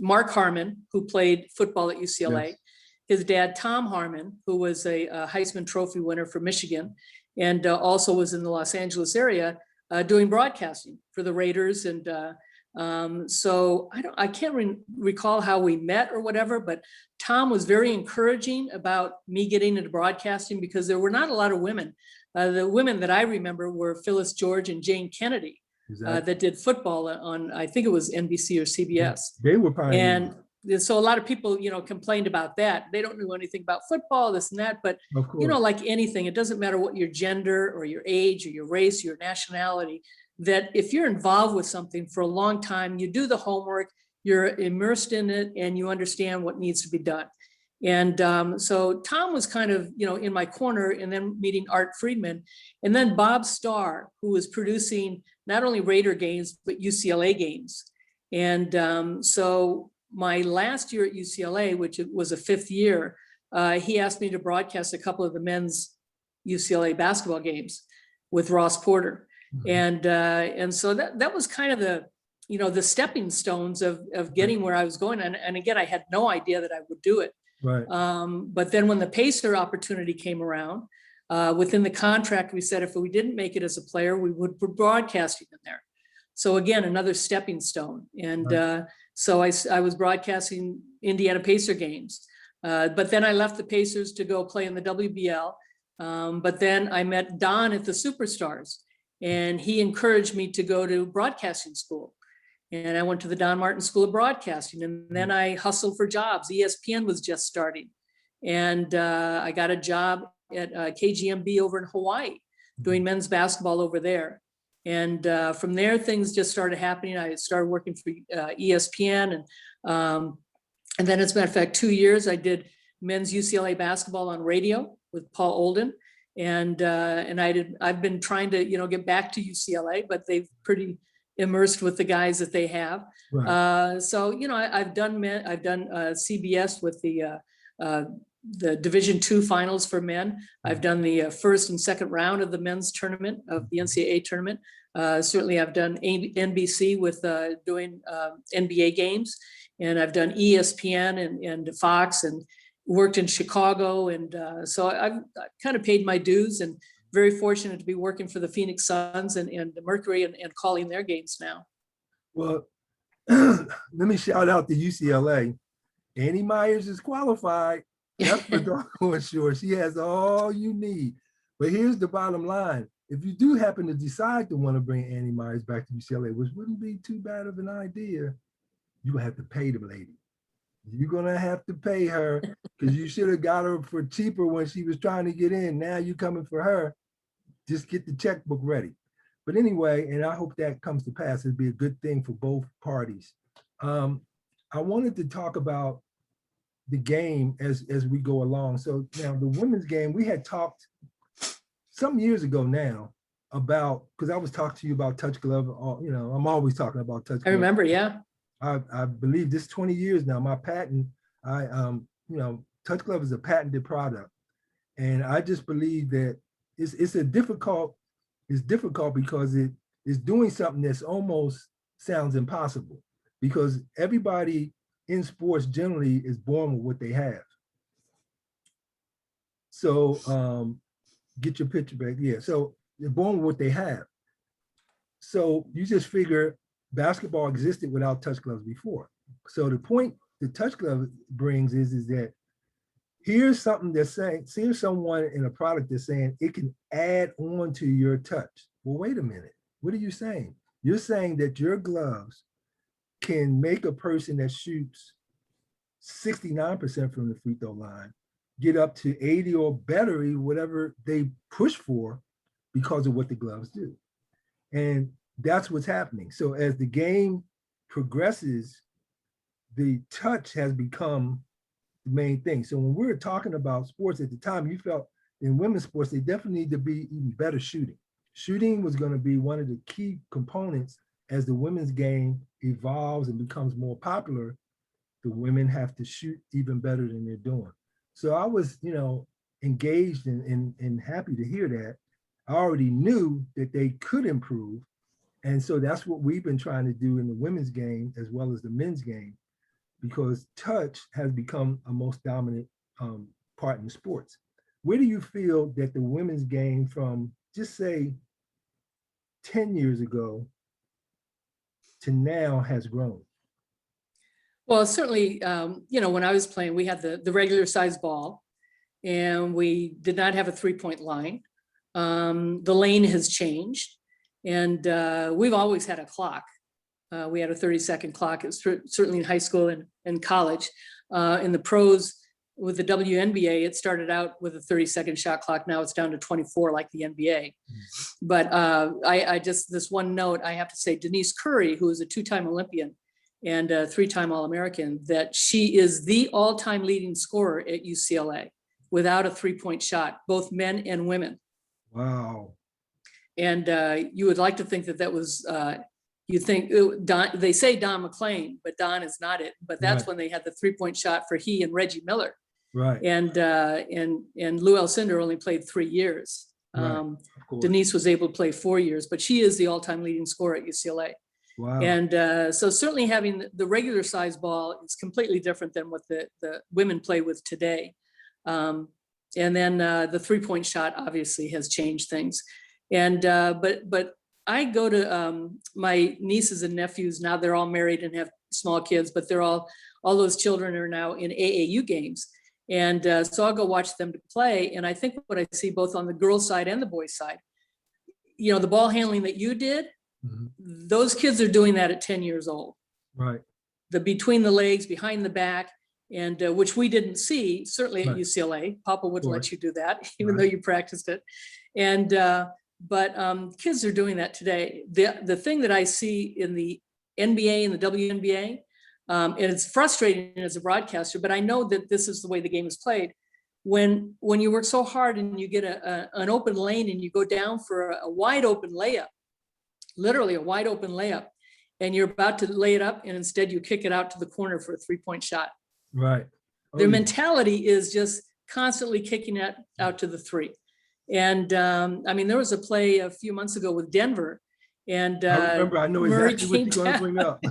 Mark Harmon, who played football at UCLA. Yes. His dad, Tom Harmon, who was a Heisman Trophy winner for Michigan, and also was in the Los Angeles area doing broadcasting for the Raiders. And so I can't recall how we met or whatever, but Tom was very encouraging about me getting into broadcasting because there were not a lot of women. The women that I remember were Phyllis George and Jane Kennedy. That did football on, I think it was NBC or CBS. They were pioneers. And so a lot of people, complained about that. They don't know anything about football, this and that, but like anything, it doesn't matter what your gender or your age or your race, or your nationality, that if you're involved with something for a long time, you do the homework, you're immersed in it, and you understand what needs to be done. And so Tom was kind of, in my corner, and then meeting Art Friedman, and then Bob Starr, who was producing not only Raider games, but UCLA games. And so my last year at UCLA, which was a 5th year, he asked me to broadcast a couple of the men's UCLA basketball games with Ross Porter. And so that was kind of the stepping stones of getting where I was going. And again, I had no idea that I would do it. Right. But then when the Pacer opportunity came around, Within the contract, we said if we didn't make it as a player, we would put broadcasting in there. So again, another stepping stone. And so I was broadcasting Indiana Pacer games. But then I left the Pacers to go play in the WBL. But then I met Don at the Superstars, and he encouraged me to go to broadcasting school. And I went to the Don Martin School of Broadcasting, and then I hustled for jobs. ESPN was just starting. And I got a job at KGMB over in Hawaii, doing men's basketball over there. And from there, things just started happening. I started working for ESPN. And then, as a matter of fact, 2 years, I did men's UCLA basketball on radio with Paul Olden. And I've been trying to, get back to UCLA, but they've pretty immersed with the guys that they have. Right. So, I've done CBS with the Division II finals for men. I've done the first and second round of the men's tournament of the NCAA tournament. Certainly I've done NBC with doing NBA games, and I've done ESPN and Fox, and worked in Chicago. And so I've kind of paid my dues, and very fortunate to be working for the Phoenix Suns and the Mercury and calling their games now. Well, let me shout out to UCLA. Annie Meyers is qualified. That's for darn sure. She has all you need. But here's the bottom line. If you do happen to decide to want to bring Annie Meyers back to UCLA, which wouldn't be too bad of an idea, you have to pay the lady. You're going to have to pay her, because you should have got her for cheaper when she was trying to get in. Now you're coming for her. Just get the checkbook ready. But anyway, and I hope that comes to pass. It'd be a good thing for both parties. I wanted to talk about the game as we go along. So now the women's game, we had talked some years ago now about, because I was talking to you about touch glove. I'm always talking about touch glove. I remember, yeah. I believe this 20 years now, my patent, touch glove is a patented product. And I just believe that it's difficult because it is doing something that's almost sounds impossible, because everybody in sports generally is born with what they have. So get your picture back. Yeah, so they're born with what they have. So you just figure basketball existed without touch gloves before. So the point the touch glove brings is that here's something that's saying, here's someone in a product that's saying it can add on to your touch. Well, wait a minute. What are you saying? You're saying that your gloves can make a person that shoots 69% from the free throw line get up to 80 or better, whatever they push for, because of what the gloves do. And that's what's happening. So as the game progresses, the touch has become the main thing. So when we were talking about sports at the time, you felt in women's sports, they definitely need to be even better shooting. Shooting was going to be one of the key components as the women's game evolves and becomes more popular. The women have to shoot even better than they're doing. So I was, engaged and happy to hear that. I already knew that they could improve. And so that's what we've been trying to do in the women's game as well as the men's game, because touch has become a most dominant part in sports. Where do you feel that the women's game from just say 10 years ago to now has grown? Well, certainly, when I was playing, we had the regular size ball, and we did not have a 3-point line. The lane has changed, and we've always had a clock. We had a 30-second clock. It was certainly in high school and college. In the pros with the WNBA, it started out with a 30-second shot clock. Now it's down to 24 like the NBA. But I just, this one note, I have to say, Denise Curry, who is a 2-time Olympian and a 3-time All-American, that she is the all-time leading scorer at UCLA without a 3-point shot, both men and women. Wow. And you would like to think that was, you think Don, they say Don McClain, but Don is not it. But that's right. When they had the 3-point shot for he and Reggie Miller. Right. And Lou Alcindor only played 3 years. Right. Denise was able to play 4 years, but she is the all-time leading scorer at UCLA. Wow. And so certainly having the regular size ball is completely different than what the women play with today. And then the 3-point shot obviously has changed things. And but I go to my nieces and nephews now. They're all married and have small kids, but they're all those children are now in AAU games. And so I'll go watch them play. And I think what I see both on the girls' side and the boys' side, you know, the ball handling that you did, those kids are doing that at 10 years old. Right. The between the legs, behind the back, and which we didn't see, certainly at UCLA. Papa wouldn't let you do that, even though you practiced it. And but kids are doing that today. The thing that I see in the NBA and the WNBA, and it's frustrating as a broadcaster, but I know that this is the way the game is played. When you work so hard and you get an open lane and you go down for a wide open layup, literally a wide open layup, and you're about to lay it up, and instead you kick it out to the corner for a 3-point shot. Right. Their mentality is just constantly kicking it out to the 3. And I mean, there was a play a few months ago with Denver, and I remember. I know exactly what you're going to bring up.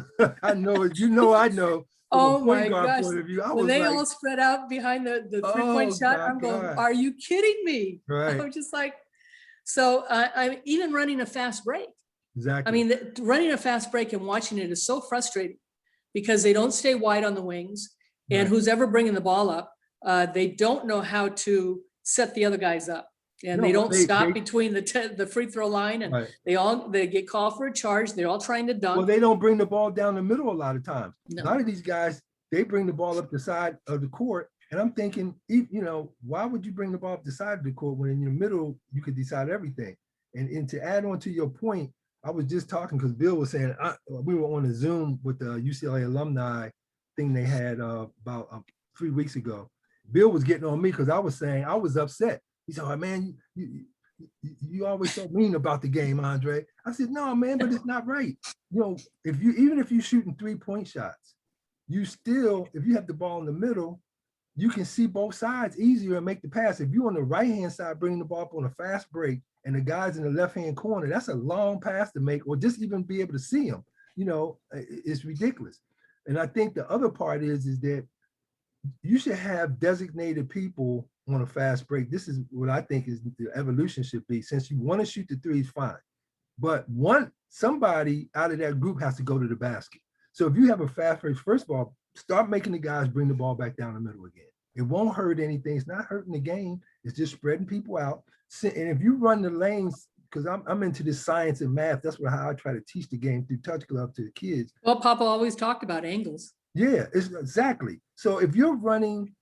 I know it. You know, I know. Oh my gosh! When they all spread out behind the 3-point shot, I'm going, "Are you kidding me?" Right. I'm just like, so I'm even running a fast break. Exactly. I mean, running a fast break and watching it is so frustrating because they don't stay wide on the wings, and who's ever bringing the ball up, they don't know how to set the other guys up, and they don't stop between the free throw line, and they get called for a charge. They're all trying to dunk. Well, they don't bring the ball down the middle a lot of times. No. A lot of these guys, they bring the ball up the side of the court, and I'm thinking, you know, why would you bring the ball up the side of the court when in the middle you could decide everything? And to add on to your point, I was just talking because Bill was saying we were on a Zoom with the UCLA alumni thing they had about 3 weeks ago. Bill was getting on me because I was saying I was upset. He said, "Oh, man, you always so mean about the game, Andre." I said, "No, man, but it's not right. You know, even if you're shooting 3-point shots, you still, if you have the ball in the middle, you can see both sides easier and make the pass. If you're on the right-hand side, bringing the ball up on a fast break, and the guy's in the left-hand corner, that's a long pass to make, or just even be able to see him. You know, it's ridiculous." And I think the other part is that you should have designated people on a fast break. This is what I think is the evolution should be. Since you want to shoot the threes, fine. But somebody out of that group has to go to the basket. So if you have a fast break, first of all, start making the guys bring the ball back down the middle again. It won't hurt anything. It's not hurting the game. It's just spreading people out. And if you run the lanes, because I'm into this science and math, that's how I try to teach the game through Touch Glove to the kids. Well, Papa always talked about angles. Yeah, it's exactly. So if you're running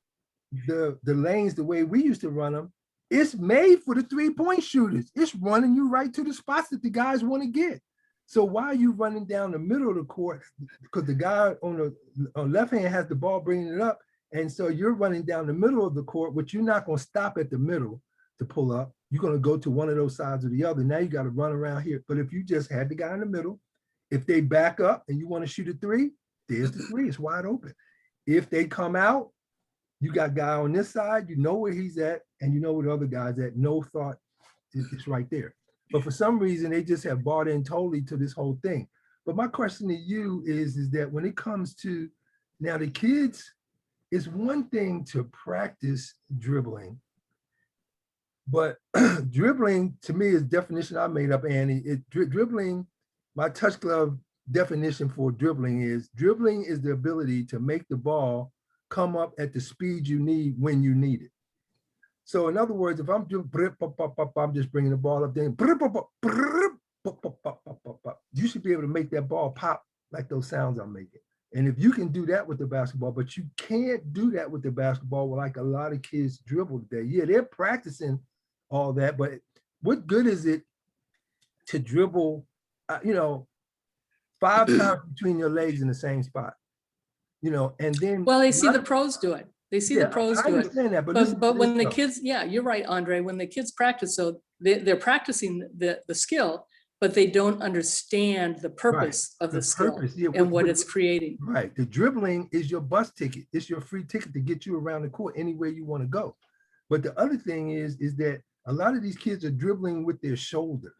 the lanes the way we used to run them, it's made for the 3-point shooters. It's running you right to the spots that the guys want to get. So why are you running down the middle of the court? Because the guy on the left hand has the ball bringing it up. And so you're running down the middle of the court, but you're not going to stop at the middle to pull up. You're going to go to one of those sides or the other. Now you got to run around here. But if you just had the guy in the middle, if they back up and you want to shoot a 3, there's the 3. It's wide open. If they come out, you got guy on this side, you know where he's at, and you know where the other guy's at. No thought, it's right there. But for some reason, they just have bought in totally to this whole thing. But my question to you is that when it comes to now the kids, it's one thing to practice dribbling, but dribbling to me is definition I made up, Annie. Dribbling, my Touch Glove definition for dribbling is the ability to make the ball come up at the speed you need when you need it. So in other words, if I'm doing, I'm just bringing the ball up there. You should be able to make that ball pop like those sounds I'm making. And if you can do that with the basketball, but you can't do that with the basketball like a lot of kids dribble today. Yeah, they're practicing all that, but what good is it to dribble, 5 times between your legs in the same spot? And then. Well, they see the pros do it. They see the pros do it. I understand that, but when the kids, yeah, you're right, Andre. When the kids practice, so they're practicing the skill, but they don't understand the purpose of the skill and what it's creating. Right. The dribbling is your bus ticket. It's your free ticket to get you around the court anywhere you want to go. But the other thing is that a lot of these kids are dribbling with their shoulder,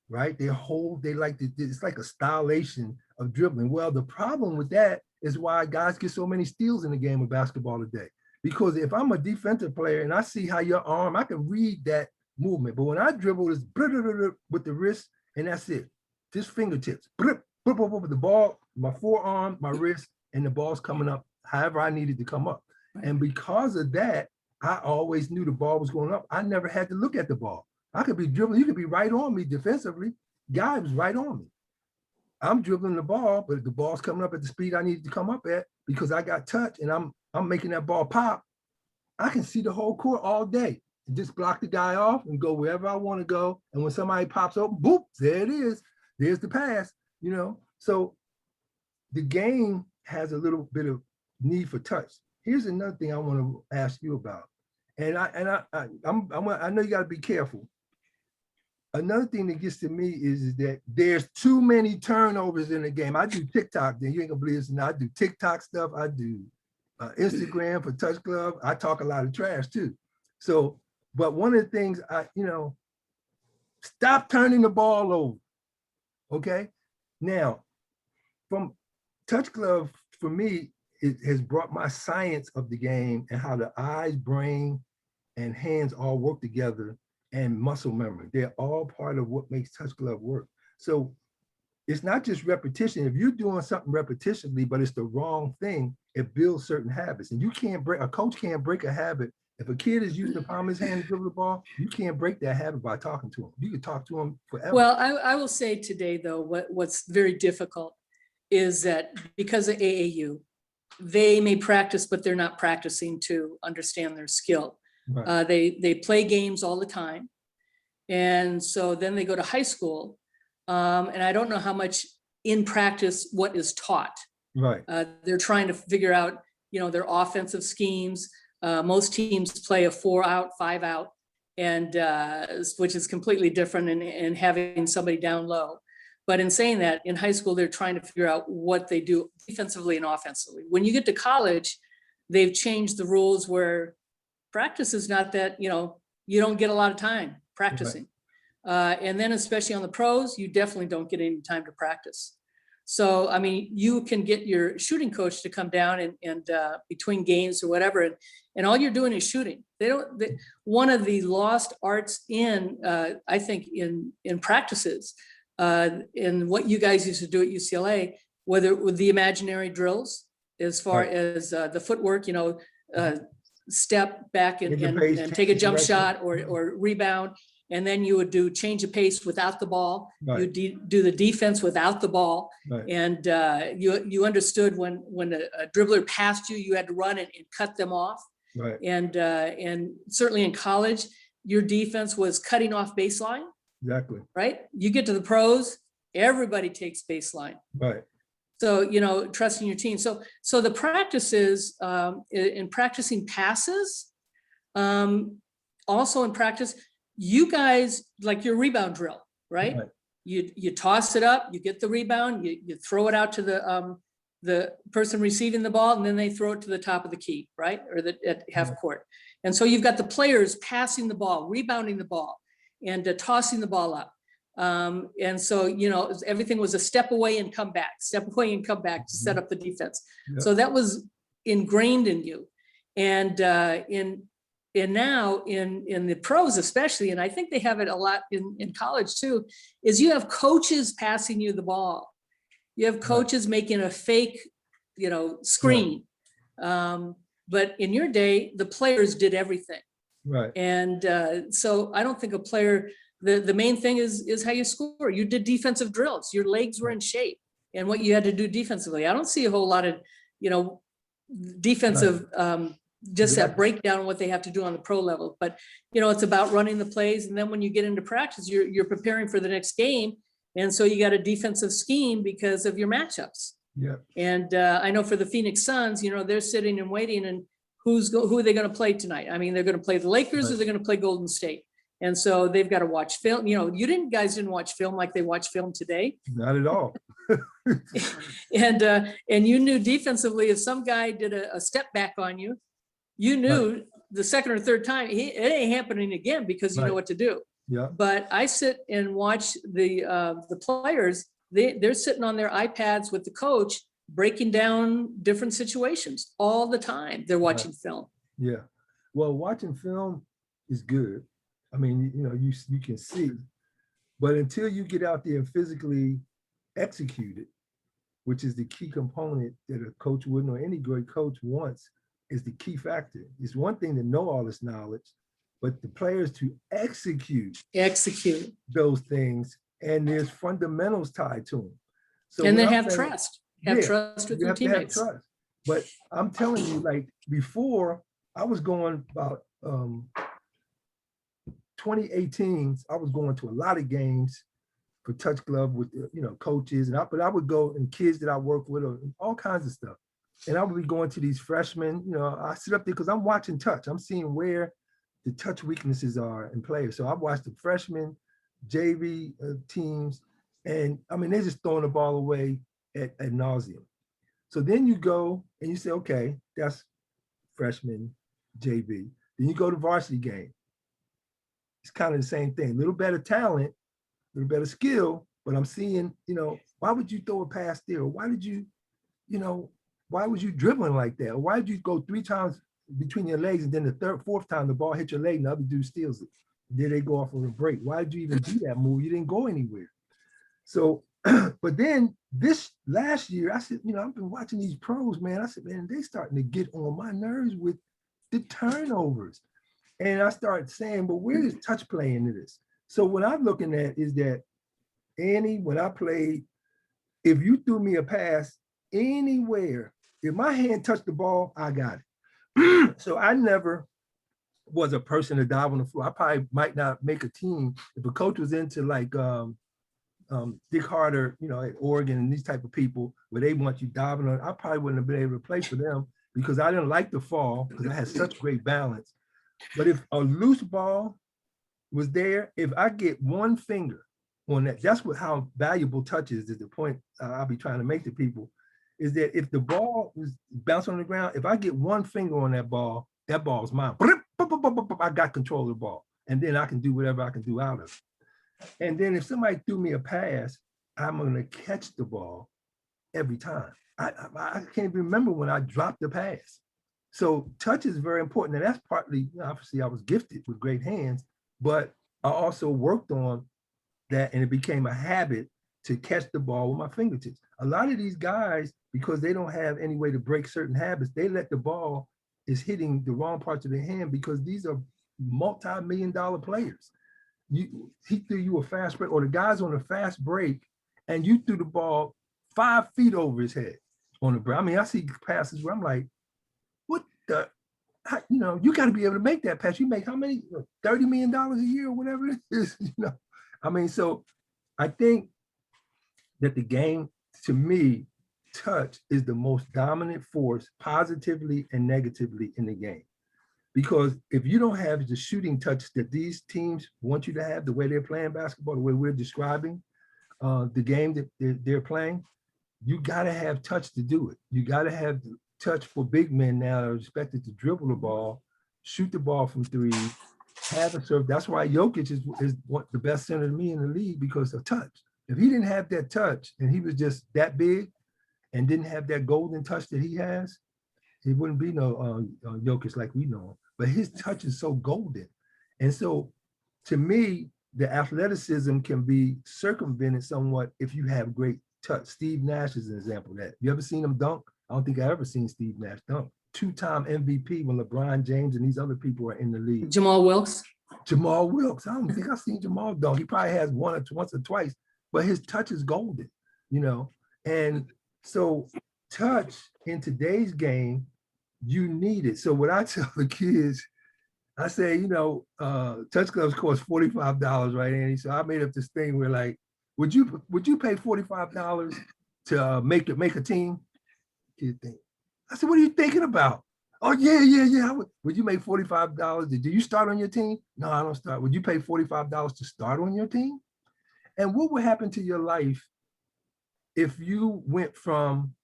right? It's like a stylization of dribbling. Well, the problem with that is why guys get so many steals in the game of basketball today. Because if I'm a defensive player and I see how your arm, I can read that movement. But when I dribble, it's with the wrist, and that's it. Just fingertips. With the ball, my forearm, my wrist, and the ball's coming up however I needed to come up. Right. And because of that, I always knew the ball was going up. I never had to look at the ball. I could be dribbling, you could be right on me defensively. Guy was right on me. I'm dribbling the ball, but the ball's coming up at the speed I needed to come up at because I got touched and I'm making that ball pop. I can see the whole court all day. Just block the guy off and go wherever I want to go. And when somebody pops open, boop, there it is. There's the pass, you know? So the game has a little bit of need for touch. Here's another thing I want to ask you about. And I know you got to be careful. Another thing that gets to me is that there's too many turnovers in the game. I do TikTok, then you ain't gonna believe this. And I do TikTok stuff. I do Instagram for Touch Club. I talk a lot of trash too. So, but one of the things stop turning the ball over. Okay. Now, from Touch Club, for me, it has brought my science of the game and how the eyes, brain, and hands all work together, and muscle memory. They're all part of what makes Touch Glove work. So it's not just repetition. If you're doing something repetitively, but it's the wrong thing, it builds certain habits. And you can't break, a coach can't break a habit. If a kid is using the palm of his hand to dribble the ball, you can't break that habit by talking to him. You can talk to him forever. Well, I will say today, though, what's very difficult is that because of AAU, they may practice, but they're not practicing to understand their skill. Right. They play games all the time. And so then they go to high school. And I don't know how much in practice what is taught. Right. They're trying to figure out, their offensive schemes. Most teams play a 4-out, 5-out, and which is completely different and having somebody down low. But in saying that, in high school, they're trying to figure out what they do defensively and offensively. When you get to college, they've changed the rules where practice is not that, you don't get a lot of time practicing. Right. And then especially on the pros, you definitely don't get any time to practice. So, I mean, you can get your shooting coach to come down and between games or whatever, and all you're doing is shooting. One of the lost arts I think in practices, and what you guys used to do at UCLA, whether with the imaginary drills, as far right. as the footwork, step back and take a jump shot or rebound. And then you would do change of pace without the ball. Right. You do the defense without the ball. Right. And you understood when a dribbler passed you, you had to run and cut them off. Right. And certainly in college, your defense was cutting off baseline. Exactly. Right. You get to the pros, everybody takes baseline. Right. So, trusting your team. So the practices in practicing passes, also in practice, you guys, like your rebound drill, right? You toss it up, you get the rebound, you throw it out to the person receiving the ball, and then they throw it to the top of the key, right? Or at half court. And so you've got the players passing the ball, rebounding the ball, and tossing the ball up. And so, everything was a step away and come back to set up the defense. Yep. So that was ingrained in you. And now in the pros especially, and I think they have it a lot in college too, is you have coaches passing you the ball. You have coaches making a fake, screen. Right. But in your day, the players did everything. Right. And so I don't think a player, the main thing is how you score. You did defensive drills. Your legs were in shape and what you had to do defensively. I don't see a whole lot of, defensive, just that breakdown of what they have to do on the pro level. But, it's about running the plays. And then when you get into practice, you're preparing for the next game. And so you got a defensive scheme because of your matchups. Yeah. And I know for the Phoenix Suns, they're sitting and waiting, and who are they going to play tonight? I mean, they're going to play the Lakers, right, or they're going to play Golden State. And so they've got to watch film. You guys didn't watch film like they watch film today. Not at all. And you knew defensively, if some guy did a step back on you, you knew right, the second or third time it ain't happening again because you right, know what to do. Yeah. But I sit and watch the players. They're sitting on their iPads with the coach, breaking down different situations all the time. They're watching right, film. Yeah. Well, watching film is good. I mean, you can see, but until you get out there and physically execute it, which is the key component that a coach wouldn't, or any great coach wants, is the key factor. It's one thing to know all this knowledge, but the players to Execute. those things, and there's fundamentals tied to them. So And what then I'm have saying, trust. Have yeah, trust with you your have to have teammates. trust. But I'm telling you, like before, I was going about 2018, I was going to a lot of games for Touch Club with coaches, but I would go and kids that I work with, or all kinds of stuff. And I would be going to these freshmen. I sit up there because I'm watching touch. I'm seeing where the touch weaknesses are in players. So I watched the freshmen, JV teams, and I mean they're just throwing the ball away at nauseum. So then you go and you say, okay, that's freshman, JV. Then you go to varsity game. It's kind of the same thing. A little better talent, a little better skill, but I'm seeing, why would you throw a pass there? Why did you, why was you dribbling like that? Or why did you go 3 times between your legs and then the third, fourth time the ball hit your leg and the other dude steals it? Then they go off of a break. Why did you even do that move? You didn't go anywhere. So, but then this last year, I said, I've been watching these pros, man. I said, man, they starting to get on my nerves with the turnovers. And I started saying, but where is touch play into this? So what I'm looking at is that, Annie, when I played, if you threw me a pass anywhere, if my hand touched the ball, I got it. So I never was a person to dive on the floor. I probably might not make a team. If a coach was into like Dick Harder, at Oregon and these type of people where they want you diving on, I probably wouldn't have been able to play for them because I didn't like the fall because I had such great balance. But if a loose ball was there, if I get one finger on that, that's how valuable touch is the point I'll be trying to make to people, is that if the ball was bouncing on the ground, if I get one finger on that ball is mine. I got control of the ball. And then I can do whatever I can do out of it. And then if somebody threw me a pass, I'm going to catch the ball every time. I can't even remember when I dropped the pass. So touch is very important. And that's partly, obviously I was gifted with great hands, but I also worked on that and it became a habit to catch the ball with my fingertips. A lot of these guys, because they don't have any way to break certain habits, they let the ball is hitting the wrong parts of their hand because these are multi-million-dollar players. He threw you a fast break, or the guy's on a fast break, and you threw the ball 5 feet over his head on the break. I mean, I see passes where I'm like, what the, you got to be able to make that pass. You make how many, $30 million a year or whatever it is, I mean, so I think that the game, to me, touch is the most dominant force positively and negatively in the game. Because if you don't have the shooting touch that these teams want you to have, the way they're playing basketball, the way we're describing the game that they're playing, you got to have touch to do it. You got to have touch for big men now that are expected to dribble the ball, shoot the ball from 3, have a serve. That's why Jokic is the best center to me in the league because of touch. If he didn't have that touch and he was just that big and didn't have that golden touch that he has, he wouldn't be no Jokic like we know him. But his touch is so golden. And so to me, the athleticism can be circumvented somewhat if you have great touch. Steve Nash is an example of that. You ever seen him dunk? I don't think I've ever seen Steve Nash dunk. 2-time MVP when LeBron James and these other people are in the league. Jamal Wilkes. Jamal Wilkes. I don't think I've seen Jamal dunk. He probably has once or twice, but his touch is golden, And so touch in today's game, you need it. So what I tell the kids, I say, touch clubs cost $45, right, Andy? So I made up this thing where like, would you pay $45 to make a team? Kid think. I said, what are you thinking about? Oh, yeah. Would you make $45? Did you start on your team? No, I don't start. Would you pay $45 to start on your team? And what would happen to your life if you went from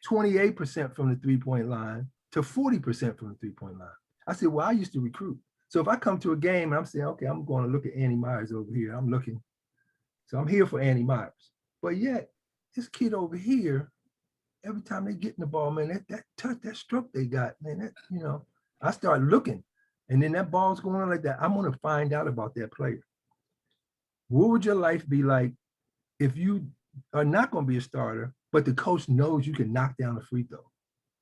28% from the three-point line to 40% from the three-point line? I said, well, I used to recruit. So if I come to a game and I'm saying, okay, I'm going to look at Annie Meyers over here. I'm looking. So I'm here for Annie Meyers. But yet, this kid over here, every time they get in the ball, man, that touch, that stroke they got, man, I start looking, and then that ball's going on like that. I'm going to find out about that player. What would your life be like if you are not going to be a starter, but the coach knows you can knock down a free throw,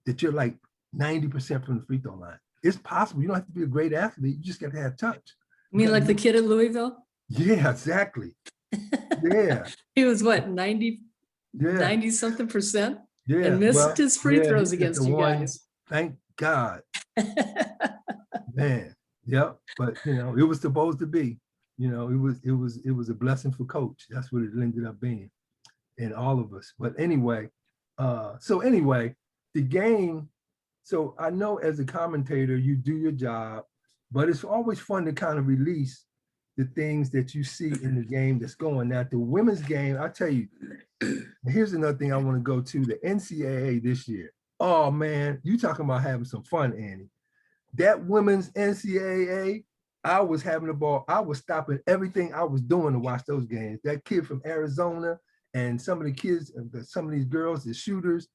that you're like 90% from the free throw line? It's possible. You don't have to be a great athlete. You just got to have touch. You mean like the kid at Louisville? Yeah, exactly. Yeah. He was what, 90 Yeah. something percent? Yeah. And missed his free throws he hit against the you one. guys. Thank God. Man. Yep. But it was supposed to be. It was a blessing for coach. That's what it ended up being. And all of us. But anyway, the game. So I know as a commentator, you do your job, but it's always fun to kind of release the things that you see in the game that's going. Now, the women's game, I tell you, here's another thing I want to go to, the NCAA this year. Oh man, you talking about having some fun, Annie. That women's NCAA, I was having the ball. I was stopping everything I was doing to watch those games. That kid from Arizona and some of the kids, some of these girls, the shooters.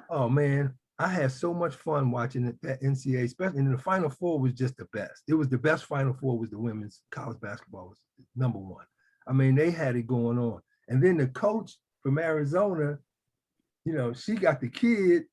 Oh man, I had so much fun watching that NCAA, especially in the Final Four was just the best. It was the best Final Four was the women's college basketball was number one. I mean, they had it going on. And then the coach from Arizona, she got the kid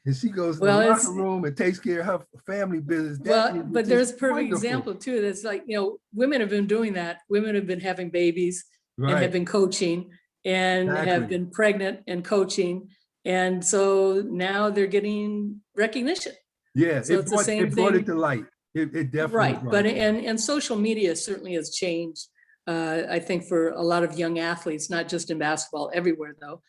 and she goes in the locker room and takes care of her family business. But there's a perfect example too. That's like, women have been doing that. Women have been having babies and have been coaching and have been pregnant and coaching. And so now they're getting recognition. Yeah, so it's the same thing. Brought it to light. It definitely right. But and social media certainly has changed. I think for a lot of young athletes, not just in basketball, everywhere though,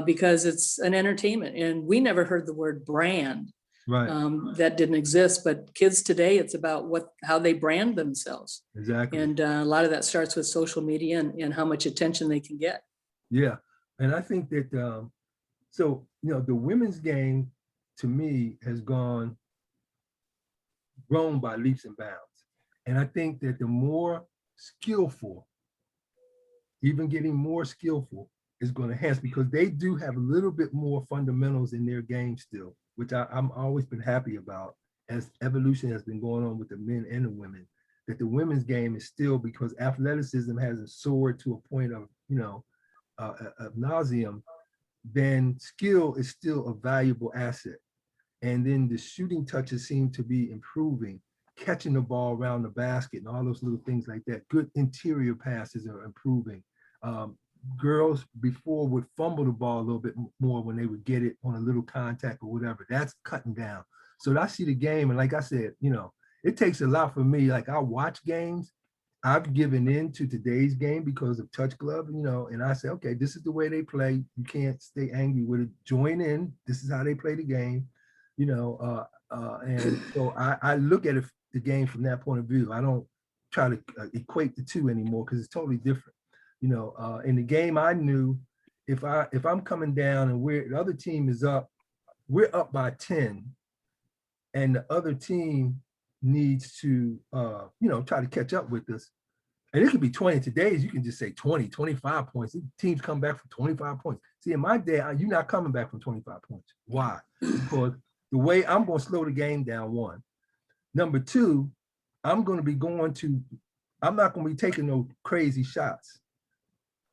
because it's an entertainment. And we never heard the word brand. Right. That didn't exist. But kids today, it's about how they brand themselves. Exactly. And a lot of that starts with social media and how much attention they can get. Yeah, and I think that. So, the women's game to me has grown by leaps and bounds. And I think that the more skillful, even getting more skillful is going to enhance because they do have a little bit more fundamentals in their game still, which I'm always been happy about as evolution has been going on with the men and the women, that the women's game is still because athleticism hasn't soared to a point of, of nauseum. Then skill is still a valuable asset. And then the shooting touches seem to be improving, catching the ball around the basket and all those little things like that. Good interior passes are improving. Girls before would fumble the ball a little bit more when they would get it on a little contact or whatever. That's cutting down. So I see the game, and like I said, it takes a lot for me. Like I watch games, I've given in to today's game because of touch glove, and I say, okay, this is the way they play. You can't stay angry with it. Join in. This is how they play the game, and so I look at the game from that point of view. I don't try to equate the two anymore because it's totally different. In the game, I knew if I'm coming down and the other team is up, we're up by 10, and the other team needs to, try to catch up with us. And it could be 20. Today's, you can just say 20, 25 points. Teams come back from 25 points. See, in my day, you're not coming back from 25 points. Why? Because the way I'm going to slow the game down, one. Number two, I'm not going to be taking no crazy shots.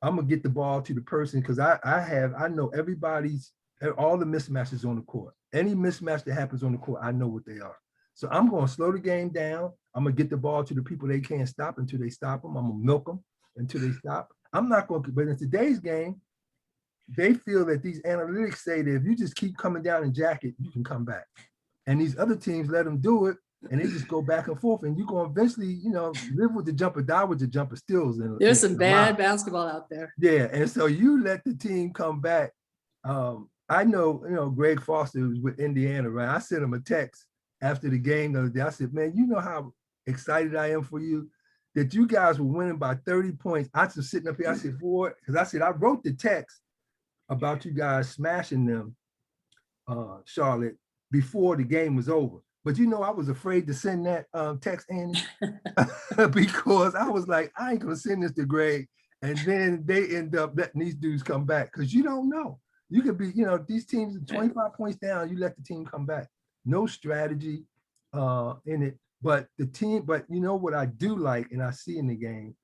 I'm going to get the ball to the person because I know all the mismatches on the court. Any mismatch that happens on the court, I know what they are. So I'm going to slow the game down. I'm going to get the ball to the people they can't stop until they stop them. I'm going to milk them until they stop. I'm not going to, but in today's game, they feel that these analytics say that if you just keep coming down and jacket, you can come back. And these other teams let them do it, and they just go back and forth. And you're going to eventually, live with the jumper, die with the jumper stills. There's some bad basketball out there. Yeah, and so you let the team come back. I know, Greg Foster was with Indiana, right? I sent him a text after the game the other day. I said, man, you know how excited I am for you that you guys were winning by 30 points. I was sitting up here, I said, boy, because I said, I wrote the text about you guys smashing them, Charlotte, before the game was over. But I was afraid to send that text, Annie, because I was like, I ain't gonna send this to Greg. And then they end up letting these dudes come back because you don't know. You could be, these teams are 25 points down, you let the team come back. No strategy. in it. But the team, but you know what I do like, and I see in the game,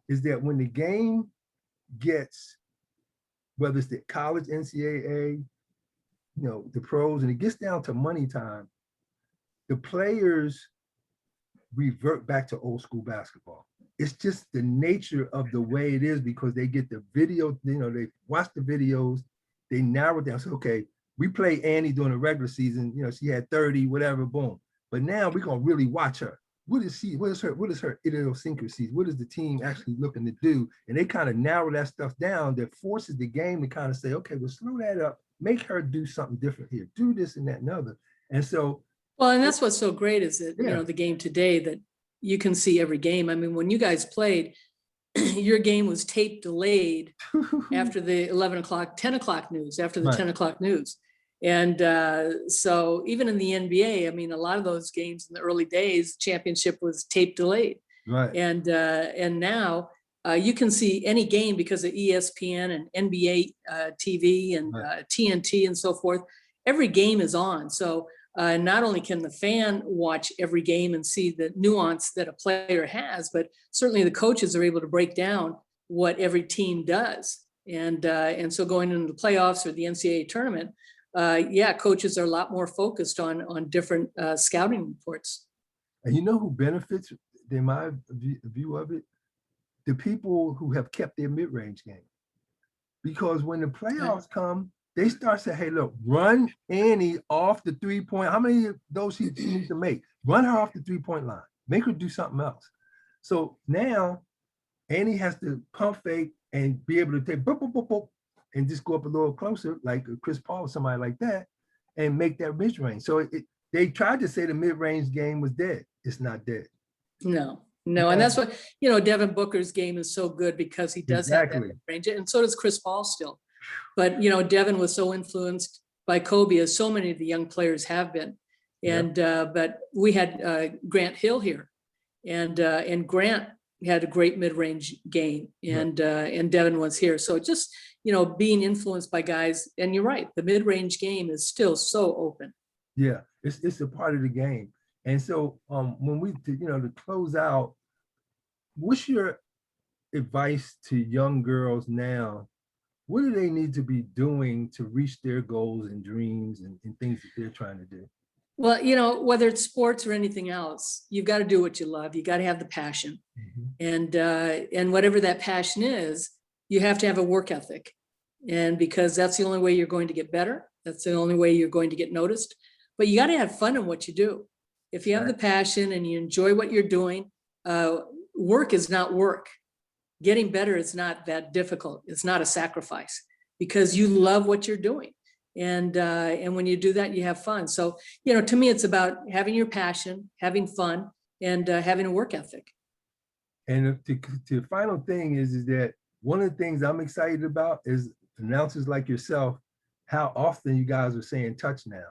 is that when the game gets, whether it's the college NCAA, the pros, and it gets down to money time, the players revert back to old school basketball. It's just the nature of the way it is because they get the video, they watch the videos, they narrow it down. So, okay, we play Annie during the regular season, she had 30, whatever, boom. But now we're gonna really watch her. What is her idiosyncrasies? What is the team actually looking to do? And they kind of narrow that stuff down that forces the game to kind of say, okay, well, slow that up, make her do something different here, do this and that and other. And so, well, and that's what's so great is that, yeah, the game today that you can see every game. I mean, when you guys played, your game was tape delayed after the 11 o'clock, 10 o'clock news, after the right. 10 o'clock news. And so even in the NBA, I mean, a lot of those games in the early days, championship was tape delayed. Right. And now you can see any game because of ESPN and NBA TV and Right. TNT and so forth. Every game is on. So not only can the fan watch every game and see the nuance that a player has, but certainly the coaches are able to break down what every team does. And so going into the playoffs or the NCAA tournament, coaches are a lot more focused on different scouting reports. And you know who benefits, in my view of it? The people who have kept their mid-range game. Because when the playoffs come, they start saying, hey, look, run Annie off the three-point. How many of those she needs to make? Run her off the three-point line. Make her do something else. So now Annie has to pump fake and be able to take boop, boop, boop, boop, and just go up a little closer, like Chris Paul or somebody like that, and make that mid-range. So they tried to say the mid-range game was dead. It's not dead. No. And that's what, Devin Booker's game is so good because he does have that mid-range, and so does Chris Paul still. But, Devin was so influenced by Kobe, as so many of the young players have been. And, but we had Grant Hill here, and Grant had a great mid-range game, and Devin was here. So just, being influenced by guys, and you're right, the mid-range game is still so open. Yeah, it's a part of the game. And so when we, to close out, what's your advice to young girls now? What do they need to be doing to reach their goals and dreams and things that they're trying to do? Well, whether it's sports or anything else, you've got to do what you love. You got to have the passion. Mm-hmm. And whatever that passion is, you have to have a work ethic. And because that's the only way you're going to get better. That's the only way you're going to get noticed. But you got to have fun in what you do. If you have the passion and you enjoy what you're doing, work is not work. Getting better is not that difficult. It's not a sacrifice because you love what you're doing. And when you do that, you have fun. So, to me, it's about having your passion, having fun, and having a work ethic. And the final thing is that one of the things I'm excited about is announcers like yourself, how often you guys are saying touch now.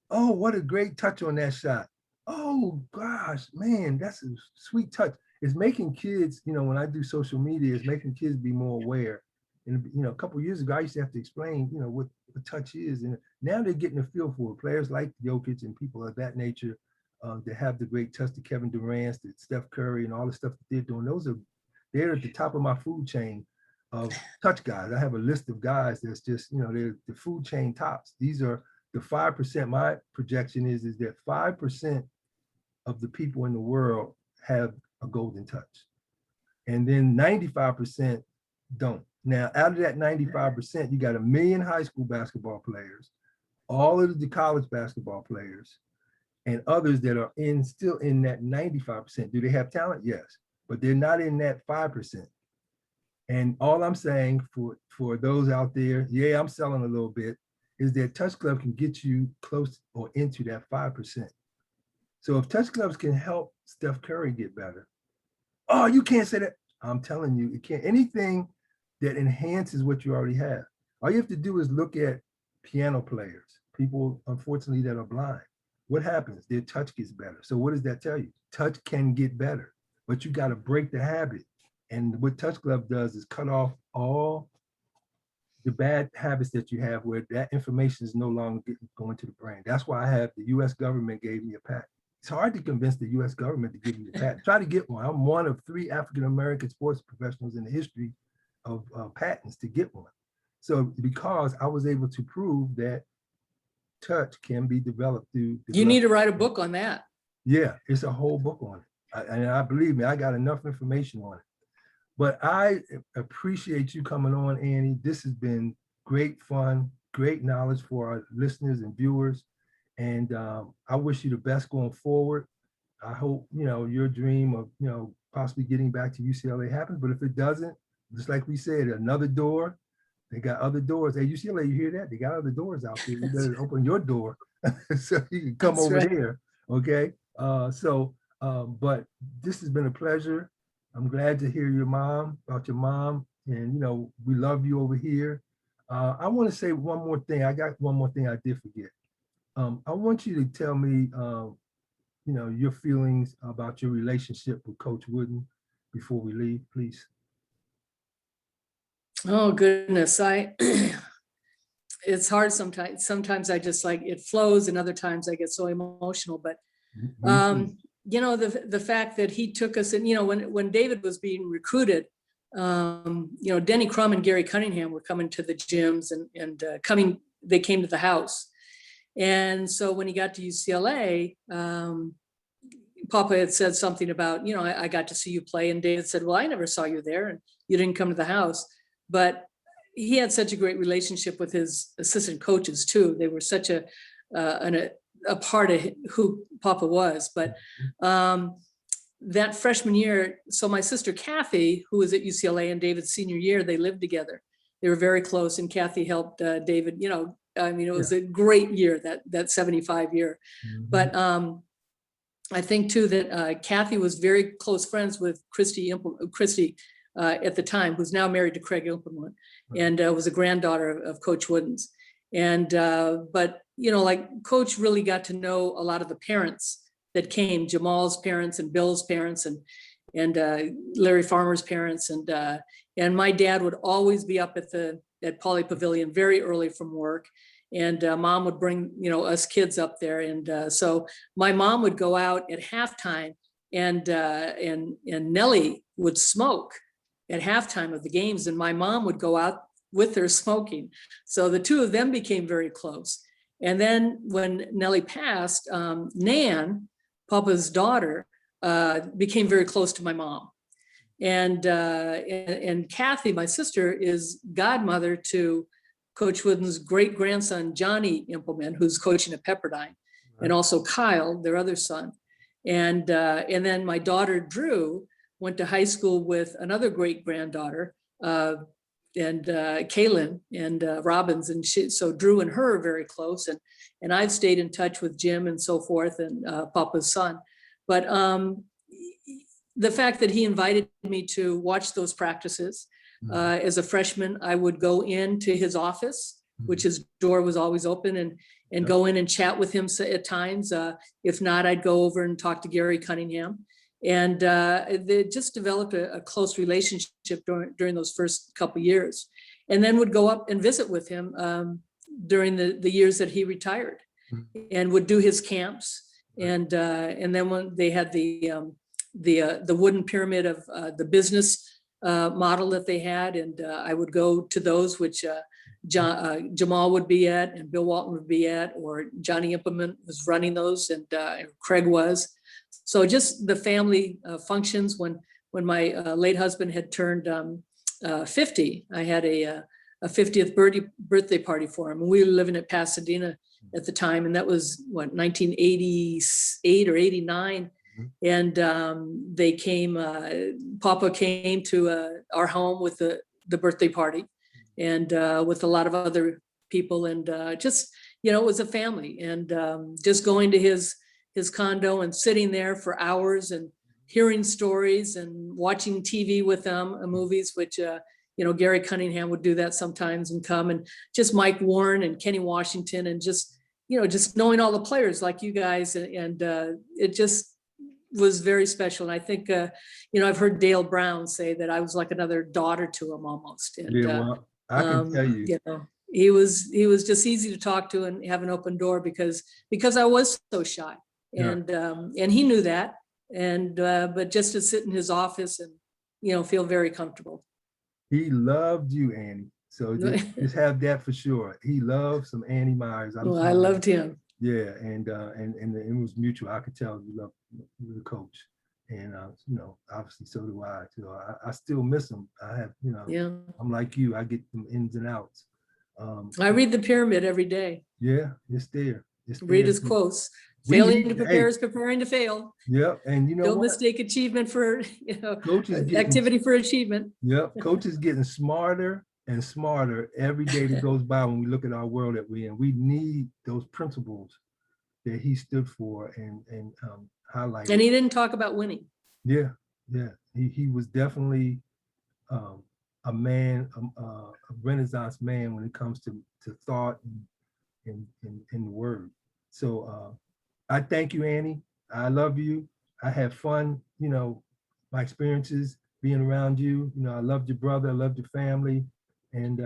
Oh, what a great touch on that shot. Oh, gosh, man, that's a sweet touch. It's making kids, when I do social media, it's making kids be more aware. And, a couple of years ago, I used to have to explain, what touch is. And now they're getting a feel for it. Players like Jokic and people of that nature that have the great touch, to Kevin Durant, to Steph Curry, and all the stuff that they're doing. They're at the top of my food chain of touch guys. I have a list of guys that's just, they're the food chain tops. These are the 5%. My projection is that 5% of the people in the world have a golden touch. And then 95% don't. Now, out of that 95%, you got 1 million high school basketball players, all of the college basketball players, and others that are still in that 95%. Do they have talent? Yes, but they're not in that 5%. And all I'm saying for those out there, I'm selling a little bit, is that Touch Club can get you close or into that 5%. So if Touch Clubs can help Steph Curry get better, oh, you can't say that. I'm telling you, it can't. Anything that enhances what you already have. All you have to do is look at piano players, people, unfortunately, that are blind. What happens? Their touch gets better. So what does that tell you? Touch can get better, but you got to break the habit. And what Touch Club does is cut off all the bad habits that you have where that information is no longer going to the brain. That's why I have the US government gave me a patent. it's hard to convince the U.S. government to give you a patent. Try to get one. I'm one of 3 African-American sports professionals in the history of patents to get one. So because I was able to prove that touch can be developed through. You need to write a book on that. Yeah, it's a whole book on it. And I believe me, I got enough information on it. But I appreciate you coming on, Annie. This has been great fun, great knowledge for our listeners and viewers. And I wish you the best going forward. I hope, your dream of, possibly getting back to UCLA happens. But if it doesn't, just like we said, another door. They got other doors. Hey, UCLA, you hear that? They got other doors out there. You better open your door so you can come over here. Okay. But this has been a pleasure. I'm glad to hear about your mom. And, we love you over here. I want to say one more thing. I got one more thing I did forget. I want you to tell me, your feelings about your relationship with Coach Wooden before we leave, please. Oh goodness, it's hard sometimes. Sometimes I just it flows, and other times I get so emotional. But the fact that he took us, and when David was being recruited, Denny Crum and Gary Cunningham were coming to the gyms and they came to the house. And so when he got to UCLA, Papa had said something about, I got to see you play. And David said, well, I never saw you there and you didn't come to the house. But he had such a great relationship with his assistant coaches too. They were such a part of who Papa was. But that freshman year, so my sister Kathy, who was at UCLA in David's senior year, they lived together. They were very close, and Kathy helped David. It was a great year, that 75 year. Mm-hmm. But I think too that Kathy was very close friends with Christy at the time, who's now married to Craig Implement, and was a granddaughter of Coach Wooden's. And but Coach really got to know a lot of the parents that came, Jamal's parents and Bill's parents and Larry Farmer's parents, and my dad would always be up at Poly Pavilion very early from work, and mom would bring us kids up there, and so my mom would go out at halftime, and Nellie would smoke at halftime of the games, and my mom would go out with her smoking. So the two of them became very close. And then when Nellie passed, Nan, Papa's daughter, became very close to my mom. And Kathy, my sister, is godmother to Coach Wooden's great grandson, Johnny Implement, who's coaching at Pepperdine, right. And also Kyle, their other son. And then my daughter, Drew, went to high school with another great granddaughter, and Kaylin and Robbins, and so Drew and her are very close, and I've stayed in touch with Jim and so forth, and Papa's son. But the fact that he invited me to watch those practices as a freshman, I would go into his office, which his door was always open, and go in and chat with him at times. If not, I'd go over and talk to Gary Cunningham. And they just developed a close relationship during those first couple of years, and then would go up and visit with him during the years that he retired, and would do his camps. And then when they had the wooden pyramid of the business model that they had, and I would go to those, which Jamal would be at, and Bill Walton would be at, or Johnny Implement was running those, and Craig was. So just the family functions. When my late husband had turned 50, I had a 50th birthday party for him. And we were living at Pasadena at the time, and that was 1988 or 89. And they came. Papa came to our home with the birthday party, and with a lot of other people, and just it was a family, and just going to his condo and sitting there for hours and hearing stories and watching TV with them, movies, which, Gary Cunningham would do that sometimes and come, and just Mike Warren and Kenny Washington, and just knowing all the players like you guys. And it just was very special. And I think, I've heard Dale Brown say that I was like another daughter to him almost. And, I can tell you. He was just easy to talk to and have an open door because I was so shy. And he knew that. And, but just to sit in his office and, you know, feel very comfortable. He loved you, Annie. So just have that for sure. He loved some Annie Meyers. Well, I loved him. Yeah, and it was mutual. I could tell you loved the coach, and you know, obviously so do I. So I still miss him. I have, you know, Yeah. I'm like you. I get them ins and outs. I read the Pyramid every day. Yeah, it's there. It's Read there. his quotes. We Failing need- to prepare hey. is preparing to fail. Yep, and you know Don't what? mistake achievement for, you know, Coach is getting- activity for achievement. Yep, coach is getting smarter and smarter every day that goes by when we look at our world that we're in. We need those principles that he stood for and highlighted. And he didn't talk about winning. Yeah, yeah. He was definitely a man, a Renaissance man when it comes to thought and the word. So I thank you, Annie. I love you. I had fun, you know, my experiences being around you. You know, I loved your brother, I loved your family. And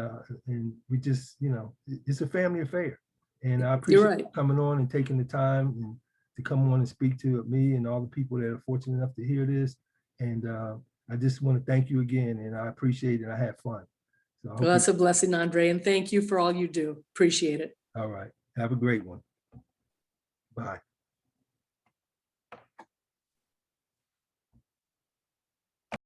we just, you know, it's a family affair. And I appreciate you coming on and taking the time and to come on and speak to me and all the people that are fortunate enough to hear this. And I just want to thank you again, and I appreciate it. I had fun. So Well, that's a blessing, Andre, and thank you for all you do. Appreciate it. All right. Have a great one. Bye.